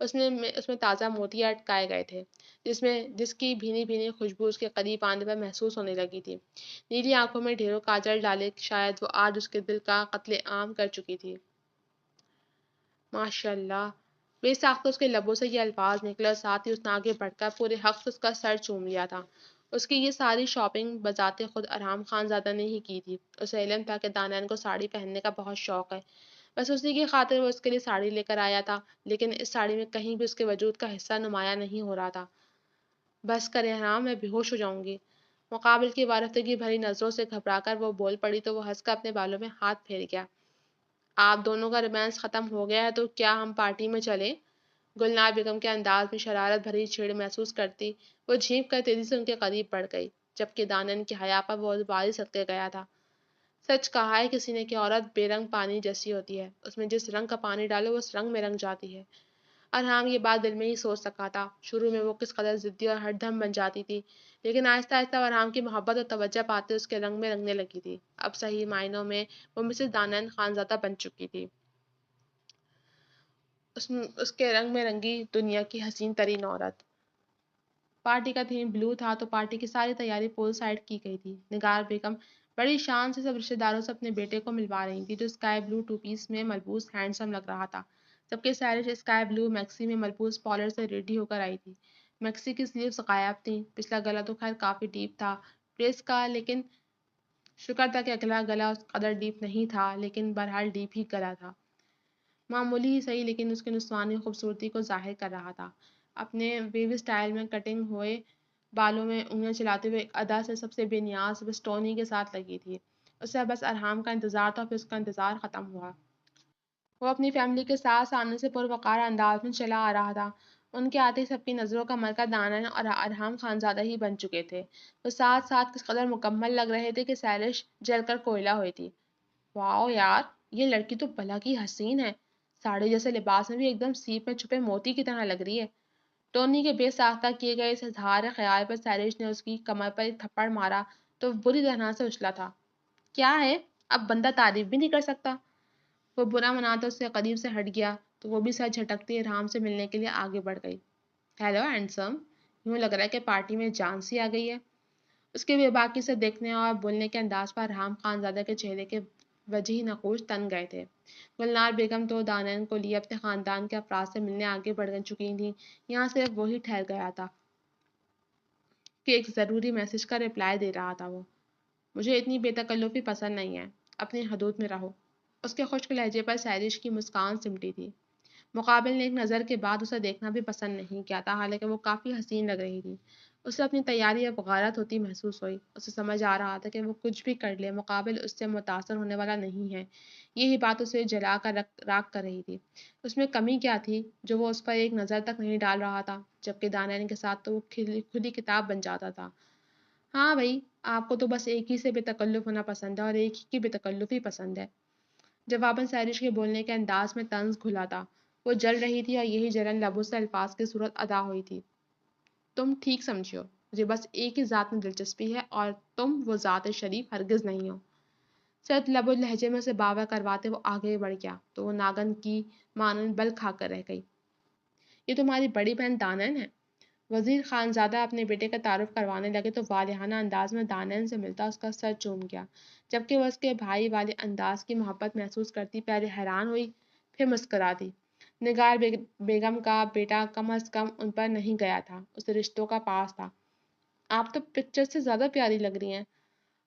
اس میں تازہ موتی اٹکائے گئے تھے، جس کی بھینی بھینی خوشبو اس کے قریب آنے پر محسوس ہونے لگی تھی۔ نیلی آنکھوں میں ڈھیروں کاجل ڈالے شاید وہ آج اس کے دل کا قتل عام کر چکی تھی۔ ماشاء اللہ! بے ساختہ اس کے لبوں سے یہ الفاظ نکلے اور ساتھ ہی اس نے آگے بڑھ کر پورے حق سے اس کا سر چوم لیا تھا۔ اس کی یہ ساری شاپنگ بذات خود ارحام خان زادہ نے ہی کی تھی۔ اسے علم تھا کہ دانیال کو ساڑی پہننے کا بہت شوق ہے، بس اسی کی خاطر وہ اس کے لیے ساڑی لے کر آیا تھا، لیکن اس ساڑی میں کہیں بھی اس کے وجود کا حصہ نمایاں نہیں ہو رہا تھا۔ بس کر ارحام، میں بے ہوش ہو جاؤں گی۔ مقابل کی وارفتگی بھری نظروں سے گھبرا کر وہ بول پڑی تو وہ ہنس کر اپنے بالوں میں ہاتھ پھیر گیا۔ آپ دونوں کا رومانس ختم ہو گیا ہے تو کیا ہم پارٹی میں چلیں؟ گلنار بیگم کے انداز میں شرارت بھری چھیڑ محسوس کرتی وہ جھینک کر تیزی سے ان کے قریب بڑھ گئی، جبکہ دانن کی حیا پر وہ باری صدقے گیا تھا۔ سچ کہا ہے کسی نے کہ عورت بے رنگ پانی جیسی ہوتی ہے، اس میں جس رنگ کا پانی ڈالو وہ اس رنگ میں رنگ جاتی ہے۔ ارحام یہ بات دل میں ہی سوچ سکا تھا۔ شروع میں وہ کس قدر ضدی اور ہٹ دھم بن جاتی تھی، لیکن آہستہ آہستہ وہ ارحام کی محبت اور توجہ پاتے اس کے رنگ میں رنگنے لگی تھی۔ اب صحیح معنوں میں وہ مسز دانن خانزادہ بن چکی تھی، اس کے رنگ میں رنگی دنیا کی حسین ترین عورت۔ پارٹی کا تھیم بلو تھا تو پارٹی کی ساری تیاری پول سائڈ کی گئی تھی۔ نگار بیگم بڑی شان سے سب رشتہ داروں سے اپنے بیٹے کو ملوا رہی تھی، جو اسکائی بلو ٹو پیس میں ملبوس ہینڈسم لگ رہا تھا، جبکہ سیرش اسکائی بلو میکسی میں ملبوس پالر سے ریڈی ہو کر آئی تھی۔ میکسی کی سلیوز غائب تھیں، پچھلا گلا تو خیر کافی ڈیپ تھا ڈریس کا، لیکن شکر تھا کہ اگلا گلا اس قدر ڈیپ نہیں تھا، لیکن بہرحال ڈیپ ہی گلا تھا، معمولی ہی صحیح لیکن اس کی نسوانی خوبصورتی کو ظاہر کر رہا تھا۔ اپنے ویوی سٹائل میں کٹنگ ہوئے بالوں میں انگلیاں چلاتے ہوئے ایک ادا سے سب سے بے نیاز بس ٹونی کے ساتھ لگی تھی۔ اسے بس ارحام کا انتظار تھا، پھر اس کا انتظار ختم ہوا۔ وہ اپنی فیملی کے ساتھ سامنے سے پروقار انداز میں چلا آ رہا تھا۔ ان کے آتے سب کی نظروں کا مرکز دانن اور ارحام خانزادہ ہی بن چکے تھے۔ وہ ساتھ ساتھ کس قدر مکمل لگ رہے تھے کہ سیرش جل کر کوئلہ ہوئی تھی۔ واؤ یار، یہ لڑکی تو بھلا کی حسین ہے، ساڑی جیسے لباس میں بھی ایک دم سیپ میں چھپے موتی کی طرح لگ رہی ہے۔ ٹونی کے بے ساختہ کیے گئے اس اظہار خیال پر سیرش نے اس کی کمر پر ایک تھپڑ مارا تو وہ بری طرح سے اچھلا تھا۔ کیا ہے، اب بندہ تعریف بھی نہیں کر سکتا۔ وہ برا مناتا اس کے قریب سے ہٹ گیا تو وہ بھی سر جھٹکتی ارحام سے ملنے کے لیے آگے بڑھ گئی۔ ہیلو ہینڈسم، یوں لگ رہا ہے کہ پارٹی میں جان سی آ گئی ہے۔ اس کے بے باکی سے دیکھنے اور بولنے کے انداز پر ارحام خانزادہ کے چہرے کے وجہی نقوش تن گئے تھے۔ گلنار بیگم تو دانن کو لیے اپنے خاندان کے افراد سے ملنے آگے بڑھ چکی تھیں، یہاں صرف وہی ٹھہر گیا تھا کہ ایک ضروری میسج کا رپلائی دے رہا تھا۔ وہ مجھے اتنی بے تکلفی پسند نہیں ہے، اپنی حدود میں رہو۔ اس کے خشک لہجے پر سیرش کی مسکان سمٹی تھی۔ مقابل نے ایک نظر کے بعد اسے دیکھنا بھی پسند نہیں کیا تھا، حالانکہ وہ کافی حسین لگ رہی تھی۔ اسے اپنی تیاری اب غارت ہوتی محسوس ہوئی۔ اسے سمجھ آ رہا تھا کہ وہ کچھ بھی کر لے مقابل اس سے متاثر ہونے والا نہیں ہے۔ یہی بات اسے جلا کر راکھ کر رہی تھی۔ اس میں کمی کیا تھی جو وہ اس پر ایک نظر تک نہیں ڈال رہا تھا، جبکہ دانن کے ساتھ تو وہ کھلی کتاب بن جاتا تھا۔ ہاں بھائی، آپ کو تو بس ایک ہی سے بے تکلف ہونا پسند ہے اور ایک ہی کی بے تکلفی پسند ہے۔ جواباً سیرش کے بولنے کے انداز میں طنز گھلا تھا۔ وہ جل رہی تھی اور یہی جلن لبوں سے الفاظ کی صورت ادا ہوئی تھی۔ تم ٹھیک سمجھو، مجھے بس ایک ہی ذات میں دلچسپی ہے اور تم وہ ذات شریف ہرگز نہیں ہو۔ سرد لب و لہجے میں سے باور کرواتے وہ آگے بڑھ گیا تو وہ ناگن کی مانند بل کھا کر رہ گئی۔ یہ تمہاری بڑی بہن دانن ہے؟ وزیر خانزادہ اپنے بیٹے کا تعارف کروانے لگے تو والہانہ انداز میں دانن سے ملتا اس کا سر چوم گیا، جبکہ وہ اس کے بھائی والے انداز کی محبت محسوس کرتی پہلے حیران ہوئی پھر مسکرا دی۔ نگار بیگم کا بیٹا کم از کم ان پر نہیں گیا تھا، اسے رشتوں کا پاس تھا۔ آپ تو پکچر سے زیادہ پیاری لگ رہی ہیں۔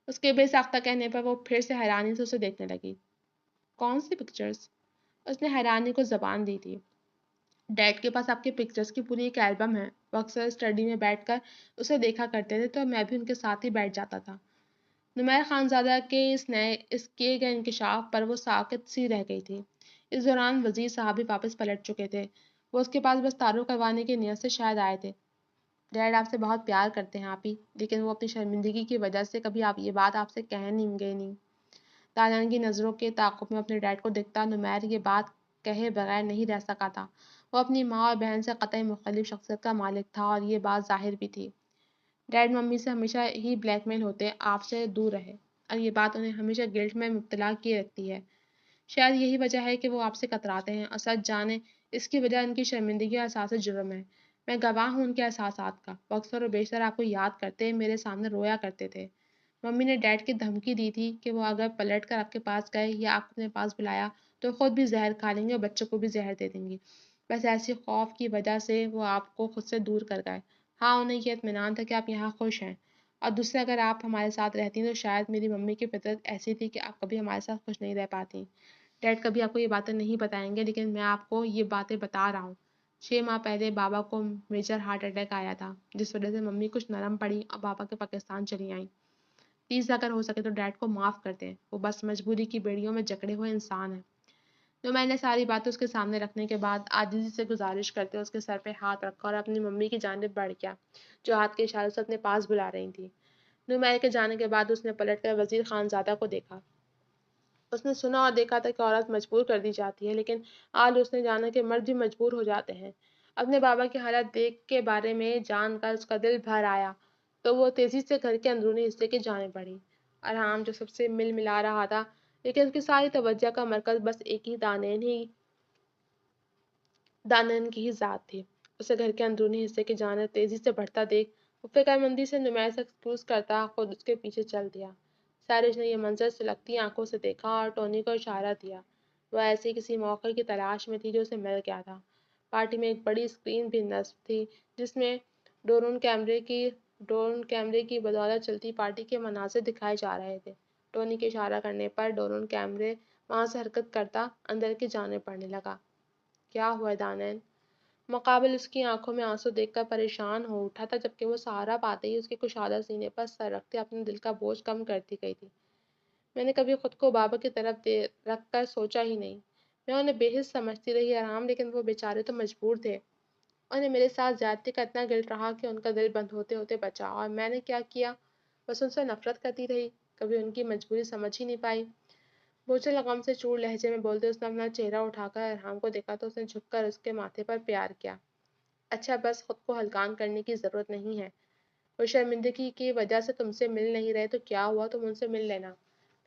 اس کے بے ساختہ کہنے پر وہ پھر سے حیرانی سے اسے دیکھنے لگی۔ کون سی پکچرز؟ اس نے حیرانی کو زبان دی تھی۔ ڈیڈ کے پاس آپ کے پکچرز کی پوری ایک البم ہے، وہ اکثر اسٹڈی میں بیٹھ کر اسے دیکھا کرتے تھے تو میں بھی ان کے ساتھ ہی بیٹھ جاتا تھا۔ نمیر خانزادہ کے اس کیے گئے انکشاف پر وہ ساکت سی رہ گئی تھی۔ اس دوران وزیر صاحب بھی واپس پلٹ چکے تھے، وہ اس کے پاس بس تعارف کروانے کی نیت سے شاید آئے تھے۔ ڈیڈ آپ سے بہت پیار کرتے ہیں آپی، لیکن وہ اپنی شرمندگی کی وجہ سے کبھی یہ بات آپ سے کہیں گے نہیں۔ دانن کی نظروں کے تعاقب میں اپنے ڈیڈ کو دیکھتا نمیر یہ بات کہے بغیر نہیں رہ سکا تھا۔ وہ اپنی ماں اور بہن سے قطعی مختلف شخصیت کا مالک تھا اور یہ بات ظاہر بھی تھی۔ ڈیڈ ممی سے ہمیشہ ہی بلیک میل ہوتے آپ سے دور رہے، اور یہ بات انہیں ہمیشہ گلٹ میں مبتلا کیے رکھتی ہے۔ شاید یہی وجہ ہے کہ وہ آپ سے کتراتے ہیں، اور سچ جانے اس کی وجہ ان کی شرمندگی اور احساس جرم ہے۔ میں گواہ ہوں ان کے احساسات کا۔ وہ اکثر و بیشتر آپ کو یاد کرتے میرے سامنے رویا کرتے تھے۔ ممی نے ڈیڈ کی دھمکی دی تھی کہ وہ اگر پلٹ کر آپ کے پاس گئے یا آپ کو اپنے پاس بلایا تو خود بھی زہر کھا لیں گے اور بچوں کو بھی زہر دے دیں گی۔ بس ایسی خوف کی وجہ سے وہ آپ کو خود سے دور کر گئے۔ ہاں، انہیں یہ اطمینان تھا کہ آپ یہاں خوش ہیں، اور دوسرا اگر آپ ہمارے ساتھ رہتی تو شاید میری ممی کی فطرت ایسی تھی کہ آپ کبھی ہمارے ساتھ خوش نہیں رہ پاتی۔ ڈیڈ کبھی آپ کو یہ باتیں نہیں بتائیں گے، لیکن میں آپ کو یہ باتیں بتا رہا ہوں۔ 6 ماہ پہلے بابا کو میجر ہارٹ اٹیک آیا تھا، جس وجہ سے ممی کچھ نرم پڑی اور بابا کے پاکستان چلی آئیں۔ پلیز اگر ہو سکے تو ڈیڈ کو معاف کر دیں، وہ بس مجبوری کی بیڑیوں میں جکڑے ہوئے انسان ہیں۔ تو میں نے ساری باتیں اس کے سامنے رکھنے کے بعد عاجزی سے گزارش کرتے اس کے سر پہ ہاتھ رکھا اور اپنی ممی کی جانب بڑھ گیا، جو ہاتھ کے اشارے سے اپنے پاس بلا رہی تھی۔ نمیر کے جانے کے بعد اس نے پلٹ کر وزیر خانزادہ کو دیکھا۔ اس نے سنا اور دیکھا تھا کہ عورت مجبور کر دی جاتی ہے، لیکن آج اس نے جانا کہ مرد بھی مجبور ہو جاتے ہیں۔ اپنے بابا کی حالت دیکھ کے بارے میں جان کر اس کا دل بھر آیا تو وہ تیزی سے گھر کے اندرونی حصے کی جانب بڑھی۔ ارحام جو سب سے مل ملا رہا تھا، لیکن اس کی ساری توجہ کا مرکز بس ایک ہی دانن کی ہی ذات تھی۔ اسے گھر کے اندرونی حصے کی جانب تیزی سے بڑھتا دیکھ وہ فکر مندی سے نمیر سے ایکسکیوز کرتا خود اس کے پیچھے چل دیا۔ سیرج نے یہ منظر سلگتی آنکھوں سے دیکھا اور ٹونی کو اشارہ دیا۔ وہ ایسے کسی موقع کی تلاش میں تھی جو اسے مل گیا تھا۔ پارٹی میں ایک بڑی اسکرین بھی نصب تھی جس میں ڈرون کیمرے کی بدولت چلتی پارٹی کے مناظر دکھائے جا رہے تھے۔ ٹونی کے اشارہ کرنے پر ڈرون کیمرے وہاں سے حرکت کرتا اندر کی جانب بڑھنے لگا۔ کیا ہوا دانن؟ مقابل اس کی آنکھوں میں آنسو دیکھ کر پریشان ہو اٹھا تھا، جبکہ وہ سہارا پاتے ہی اس کے کشادہ سینے پر سر رکھتے اپنے دل کا بوجھ کم کرتی گئی تھی۔ میں نے کبھی خود کو بابا کی طرف رکھ کر سوچا ہی نہیں۔ میں انہیں بے حس سمجھتی رہی آرام، لیکن وہ بیچارے تو مجبور تھے۔ انہیں میرے ساتھ زیادتی کا اتنا گلٹ رہا کہ ان کا دل بند ہوتے ہوتے بچا، اور میں نے کیا کیا؟ بس ان سے نفرت کرتی رہی، کبھی ان کی مجبوری سمجھ ہی نہیں پائی۔ بوجھل غم سے چور لہجے میں بولتے اس نے اپنا چہرہ اٹھا کر ارحام کو دیکھا تو اس نے جھک کر اس کے ماتھے پر پیار کیا۔ اچھا، بس خود کو ہلکان کرنے کی ضرورت نہیں ہے۔ وہ شرمندگی کی وجہ سے تم سے مل نہیں رہے تو کیا ہوا، تم ان سے مل لینا،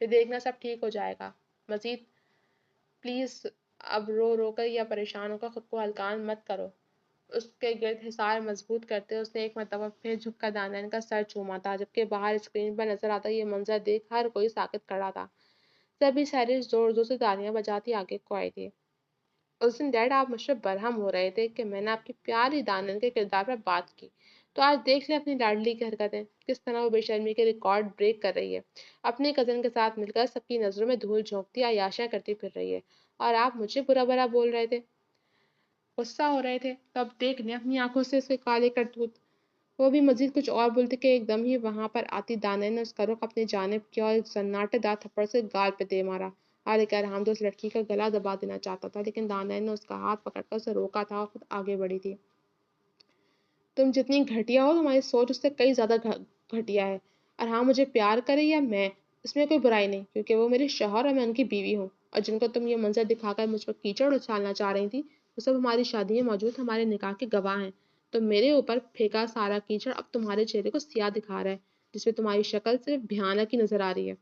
پھر دیکھنا سب ٹھیک ہو جائے گا۔ مزید پلیز اب رو رو کر یا پریشان ہو کر خود کو ہلکان مت کرو۔ اس کے گرد حصار مضبوط کرتے اس نے ایک مرتبہ پھر جھک کر دانن کا سر چوما تھا، جبکہ باہر اسکرین پر نظر آتا یہ منظر دیکھ ہر کوئی ساکت کھڑا تھا۔ سبھی سیرج زور زور سے تالیاں بجاتی آگے کو آئی تھی۔ اس دن ڈیڈ آپ مجھ سے برہم ہو رہے تھے کہ میں نے آپ کی پیاری دانن کے کردار پر بات کی، تو آج دیکھ لیں اپنی لاڈلی کی حرکتیں، کس طرح وہ بے شرمی کے ریکارڈ بریک کر رہی ہے، اپنی کزن کے ساتھ مل کر سب کی نظروں میں دھول جھونکتی عیاشیاں کرتی پھر رہی ہے، اور آپ مجھے برا برا بول رہے تھے، غصہ ہو رہے تھے، تو اب دیکھ لیں اپنی آنکھوں سے اس کے کالے کرتوت۔ وہ بھی مزید کچھ اور بولتے کہ ایک دم ہی وہاں پر آتی دانن نے اس کا رخ اپنی جانب کیا اور ایک سناٹے دار تھپڑ سے گال پہ دے مارا۔ حالانکہ ارحام تو اس لڑکی کا گلا دبا دینا چاہتا تھا، لیکن دانن نے اس کا ہاتھ پکڑ کر اسے روکا تھا اور خود آگے بڑھی تھی۔ تم جتنی گھٹیا ہو، تمہاری سوچ اس سے کئی زیادہ گھٹیا ہے۔ ارحام مجھے پیار کرے یا میں، اس میں کوئی برائی نہیں، کیونکہ وہ میرے شوہر اور میں ان کی بیوی ہوں، اور جن کو تم یہ منظر دکھا کر مجھ پر کیچڑ اچھالنا چاہ رہی تھی وہ سب ہماری شادی میں موجود ہمارے نکاح کے گواہ ہیں۔ تو میرے اوپر پھینکا سارا کیچڑ اب تمہارے چہرے کو سیاہ دکھا رہا ہے، جس میں تمہاری شکل صرف بھیانک ہی نظر آ رہی ہے۔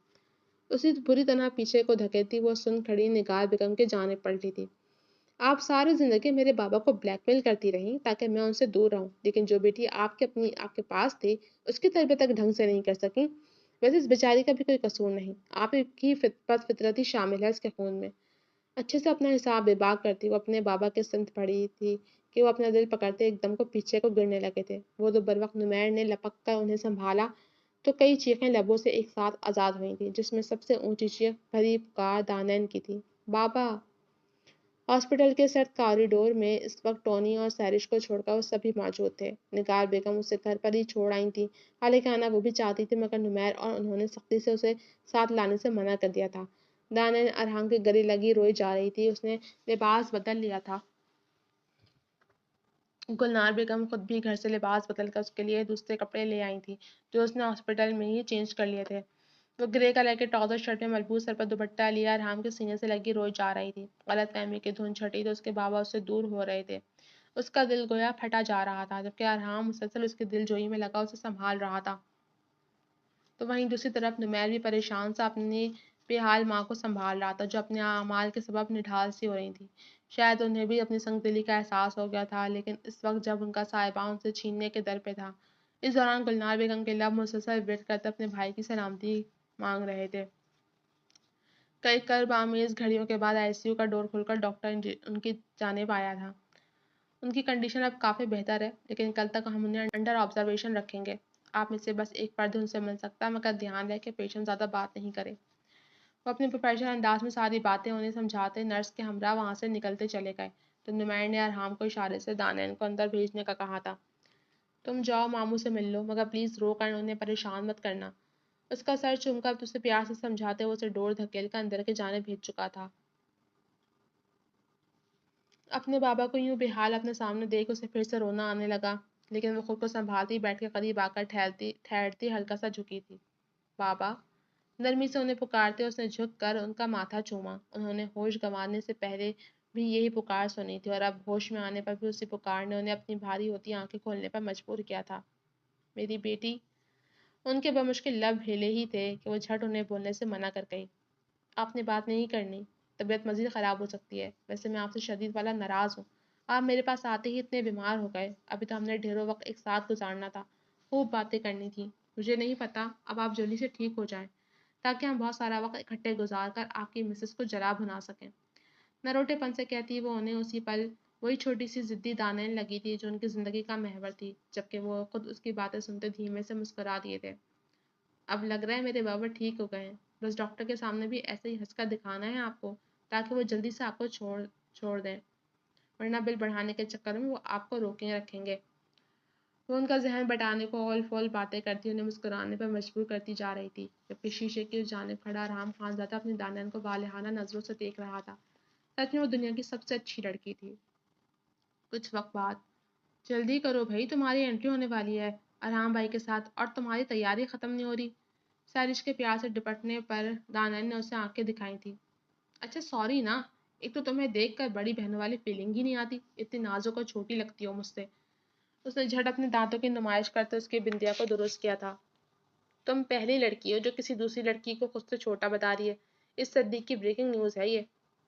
اسی بری طرح پیچھے کو دھکیلتی وہ سن کھڑی نگار بیگم کے جانب پلٹی تھی۔ آپ ساری زندگی میرے بابا کو بلیک میل کرتی رہیں تاکہ میں ان سے دور رہوں، لیکن جو بیٹی آپ کے پاس تھی اس کی تربیت تک ڈھنگ سے نہیں کر سکی۔ ویسے اس بیچاری کا بھی کوئی قصور نہیں، آپ کی بد فطرتی شامل ہے اس کے خون میں۔ اچھے سے اپنا حساب بے باک کرتی وہ اپنے بابا کے سمت پڑی تھی کہ وہ اپنا دل پکڑتے ایک دم کو پیچھے کو گرنے لگے تھے۔ وہ تو بروقت نمیر نے لپک کر انہیں سنبھالا تو کئی چیخیں لبوں سے ایک ساتھ آزاد ہوئی تھیں، جس میں سب سے اونچی چیخ بھری پکار دانن کی تھی، بابا! ہاسپٹل کے سرد کاریڈور میں اس وقت ٹونی اور سیرج کو چھوڑ کر وہ سبھی موجود تھے۔ نگار بیگم اسے گھر پر ہی چھوڑ آئی تھی، حالانکہ آنا وہ بھی چاہتی تھی، مگر نمیر اور انہوں نے سختی سے اسے ساتھ لانے سے منع کر دیا تھا۔ دانن ارحام کے گلے لگی روئی جا رہی تھی۔ اس نے لباس بدل لیا تھا۔ گلنار بیگم خود بھی گھر سے لباس بدل کر اس کے لیے دوسرے کپڑے لے آئی تھی، جو اس نے ہاسپٹل میں ہی چینج کر لیے تھے۔ وہ گرے کلر کے ٹراؤزر شرٹ میں ملبوس سر پر دوپٹہ لیے ارحام کے سینے سے لگی روئی جا رہی تھی۔ غلط فہمی کی دھن چھٹی تو اس کے بابا اس سے دور ہو رہے تھے۔ اس کا دل گویا پھٹا جا رہا تھا، جبکہ ارحام مسلسل اس کی دل جوئی میں لگا اسے سنبھال رہا تھا۔ تو وہیں دوسری طرف نمیر بھی پریشان سا اپنی بےحال ماں کو سنبھال رہا تھا جو اپنے اعمال کے سبب نڈھال سی ہو رہی تھی۔ شاید انہیں بھی اپنی سنگ دلی کا احساس ہو گیا تھا، لیکن اس وقت جب ان کا صاحبہ ان سے چھیننے کے در پہ تھا، اس دوران گلنار بیگم کے لب مسلسل وٹ کرتے اپنے بھائی کی سلامتی مانگ رہے تھے۔ کئی کرب آمیز گھڑیوں کے بعد آئی سی یو کا ڈور کھل کر ڈاکٹر ان کی جانب آیا تھا۔ ان کی کنڈیشن اب کافی بہتر ہے، لیکن کل تک ہم انہیں انڈر آبزرویشن رکھیں گے۔ آپ میں سے بس ایک فرد ان سے مل سکتا ہے، مگر دھیان رہے کہ پیشنٹ زیادہ بات نہیں کرے۔ وہ اپنے پروفیشنل انداز میں ساری باتیں انہیں سمجھاتے نرس کے ہمراہ وہاں سے نکلتے چلے گئے تو نمائر نے ارحام کو اشارے سے دانیال کو اندر بھیجنے کا کہا تھا۔ تم جاؤ ماموں سے مل لو، مگر پلیز رو کر انہیں پریشان مت کرنا۔ اس کا سر چوم کر اسے پیار سے سمجھاتے وہ اسے ڈور دھکیل کر اندر کے جانب بھیج چکا تھا۔ اپنے بابا کو یوں بے حال اپنے سامنے دیکھ اسے پھر سے رونا آنے لگا، لیکن وہ خود کو سنبھالتی بیٹھ کے قریب آ کر ٹھہرتی ہلکا سا جھکی تھی۔ بابا، نرمی سے انہیں پکارتے اس نے جھک کر ان کا ماتھا چوما۔ انہوں نے ہوش گنوانے سے پہلے بھی یہی پکار سنی تھی، اور اب ہوش میں آنے پر بھی اسی پکار نے انہیں اپنی بھاری ہوتی آنکھیں کھولنے پر مجبور کیا تھا۔ میری بیٹی۔ ان کے بمشکل لب ہلے ہی تھے کہ وہ جھٹ انہیں بولنے سے منع کر گئی۔ آپ نے بات نہیں کرنی، طبیعت مزید خراب ہو سکتی ہے۔ ویسے میں آپ سے شدید والا ناراض ہوں، آپ میرے پاس آتے ہی اتنے بیمار ہو گئے۔ ابھی تو ہم نے ڈھیروں وقت ایک ساتھ گزارنا تھا، خوب باتیں کرنی تھی۔ مجھے نہیں پتا، اب آپ جلدی سے ٹھیک ہو جائیں تاکہ ہم بہت سارا وقت اکٹھے گزار کر آپ کی مسز کو جلا بھنا سکیں۔ نروٹے پن سے کہتی وہ انہیں اسی پل وہی چھوٹی سی ضدی دانیل لگی تھی جو ان کی زندگی کا محور تھی، جبکہ وہ خود اس کی باتیں سنتے دھیمے سے مسکرا دیے تھے۔ اب لگ رہا ہے میرے بابا ٹھیک ہو گئے ہیں، بس ڈاکٹر کے سامنے بھی ایسے ہی ہنس کر دکھانا ہے آپ کو تاکہ وہ جلدی سے آپ کو چھوڑ دیں، ورنہ بل بڑھانے کے چکر میں وہ آپ کو روکے رکھیں گے۔ وہ ان کا ذہن بٹانے کو اول فول باتیں کرتی انہیں مسکرانے پر مجبور کرتی جا رہی تھی، جبکہ شیشے کی اس جانب کھڑا ارحام خانزادہ اپنی دانیال کو والہانہ نظروں سے دیکھ رہا تھا۔ سچ میں وہ دنیا کی سب سے اچھی لڑکی تھی۔ کچھ وقت بعد، جلدی کرو بھائی، تمہاری انٹری ہونے والی ہے ارحام بھائی کے ساتھ، اور تمہاری تیاری ختم نہیں ہو رہی۔ سیرش کے پیار سے ڈپٹنے پر دانیال نے اسے آنکھیں دکھائی تھی۔ اچھا سوری نا، ایک تو تمہیں دیکھ کر بڑی بہنوں والی فیلنگ ہی نہیں آتی، اتنی نازک اور چھوٹی لگتی ہو مجھ سے۔ اس نے جھٹ اپنے دانتوں کی نمائش کرتے اس کی بندیا کو درست کیا تھا۔ تم پہلی لڑکی ہو جو کسی دوسری لڑکی کو خود سے چھوٹا بتا رہی ہے، اس صدی کی بریکنگ نیوز ہے یہ۔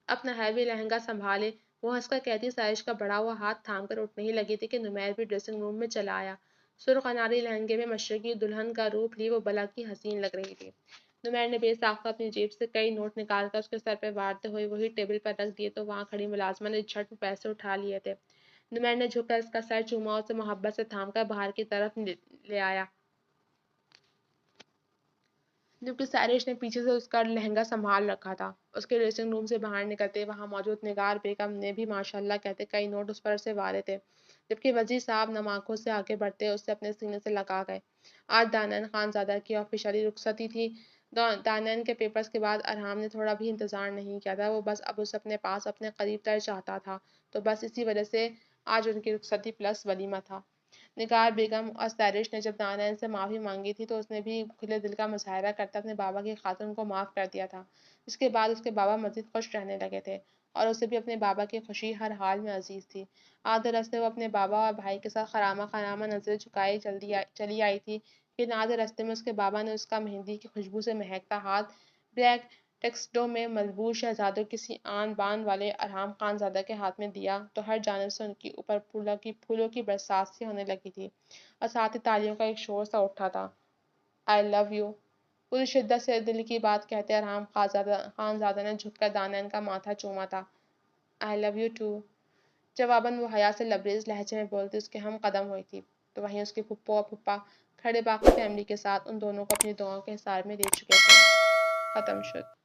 اپنا ہیوی لہنگا سنبھالے وہ ہنس کر کہتی سائش کا بڑھا ہوا ہاتھ تھام کر اٹھنے ہی لگی تھی کہ نمیر بھی ڈریسنگ روم میں چلا آیا۔ سرخ اناری لہنگے میں مشرقی دلہن کا روپ لی وہ بلا کی حسین لگ رہی تھی۔ نمیر نے بے ساختہ اپنی جیب سے کئی نوٹ نکال کر اس کے سر پہ وارتے ہوئے وہی ٹیبل پر رکھ دیے تو وہاں کھڑی ملازمہ نے جھٹ میں پیسے اٹھا لیے تھے۔ نمیر نے جھک کر اس کا سر چوما اور اسے محبت سے تھام کر باہر کی طرف لے آیا، جبکہ سیرش نے پیچھے سے اس کا لہنگا سنبھال رکھا تھا۔ اس کے ڈریسنگ روم سے باہر نکلتے وہاں موجود نگار بیگم نے بھی ماشاءاللہ کہتے کئی نوٹ اس پر سے وارے تھے، جبکہ وزیر صاحب نم آنکھوں سے آگے بڑھتے اسے اپنے سینے سے لگا گئے۔ آج دانیال خانزادہ کی آفیشلی رخصتی تھی۔ دانیال کے پیپرز کے بعد ارحام نے تھوڑا بھی انتظار نہیں کیا تھا، وہ بس اب اسے اپنے پاس اپنے قریب تر چاہتا تھا، تو بس اسی وجہ سے آج ان کی رخصتی پلس ولیمہ تھا۔ نگار بیگم اور سیرش نے جب دانیال سے معافی مانگی تھی تو اس نے بھی کھلے دل کا مظاہرہ کرتا اپنے بابا کی خاطر ان کو معاف کر دیا تھا۔ اس کے بعد اس کے بابا مزید خوش رہنے لگے تھے، اور اسے بھی اپنے بابا کی خوشی ہر حال میں عزیز تھی۔ آدھے راستے وہ اپنے بابا اور بھائی کے ساتھ خرامہ نظریں جھکائے چلی آئی تھی کہ آدھے راستے میں اس کے بابا نے اس کا مہندی کی خوشبو سے مہکتا ہاتھ بلیک ٹیکسٹو میں ملبوس شہزادوں کسی آن بان والے ارحام خانزادہ کے ہاتھ میں دیا تو ہر جانب سے ان کے اوپر پھولوں کی برسات سی ہونے لگی تھی، اور ساتھ ہی تالیوں کا ایک شور سا اٹھا تھا۔ آئی لو یو، پوری شدت سے دل کی بات کہتے ارحام خانزادہ نے جھک کر دانیال کا ماتھا چوما تھا۔ آئی لو یو ٹو، جواباً وہ حیا سے لبریز لہجے میں بولتی اس کے ہم قدم ہوئی تھی، تو وہیں اس کے پھپھو اور پھپھا کھڑے باقی فیملی کے ساتھ ان دونوں کو اپنی دعاؤں کے حصار میں لے چکے تھے۔ ختم شد۔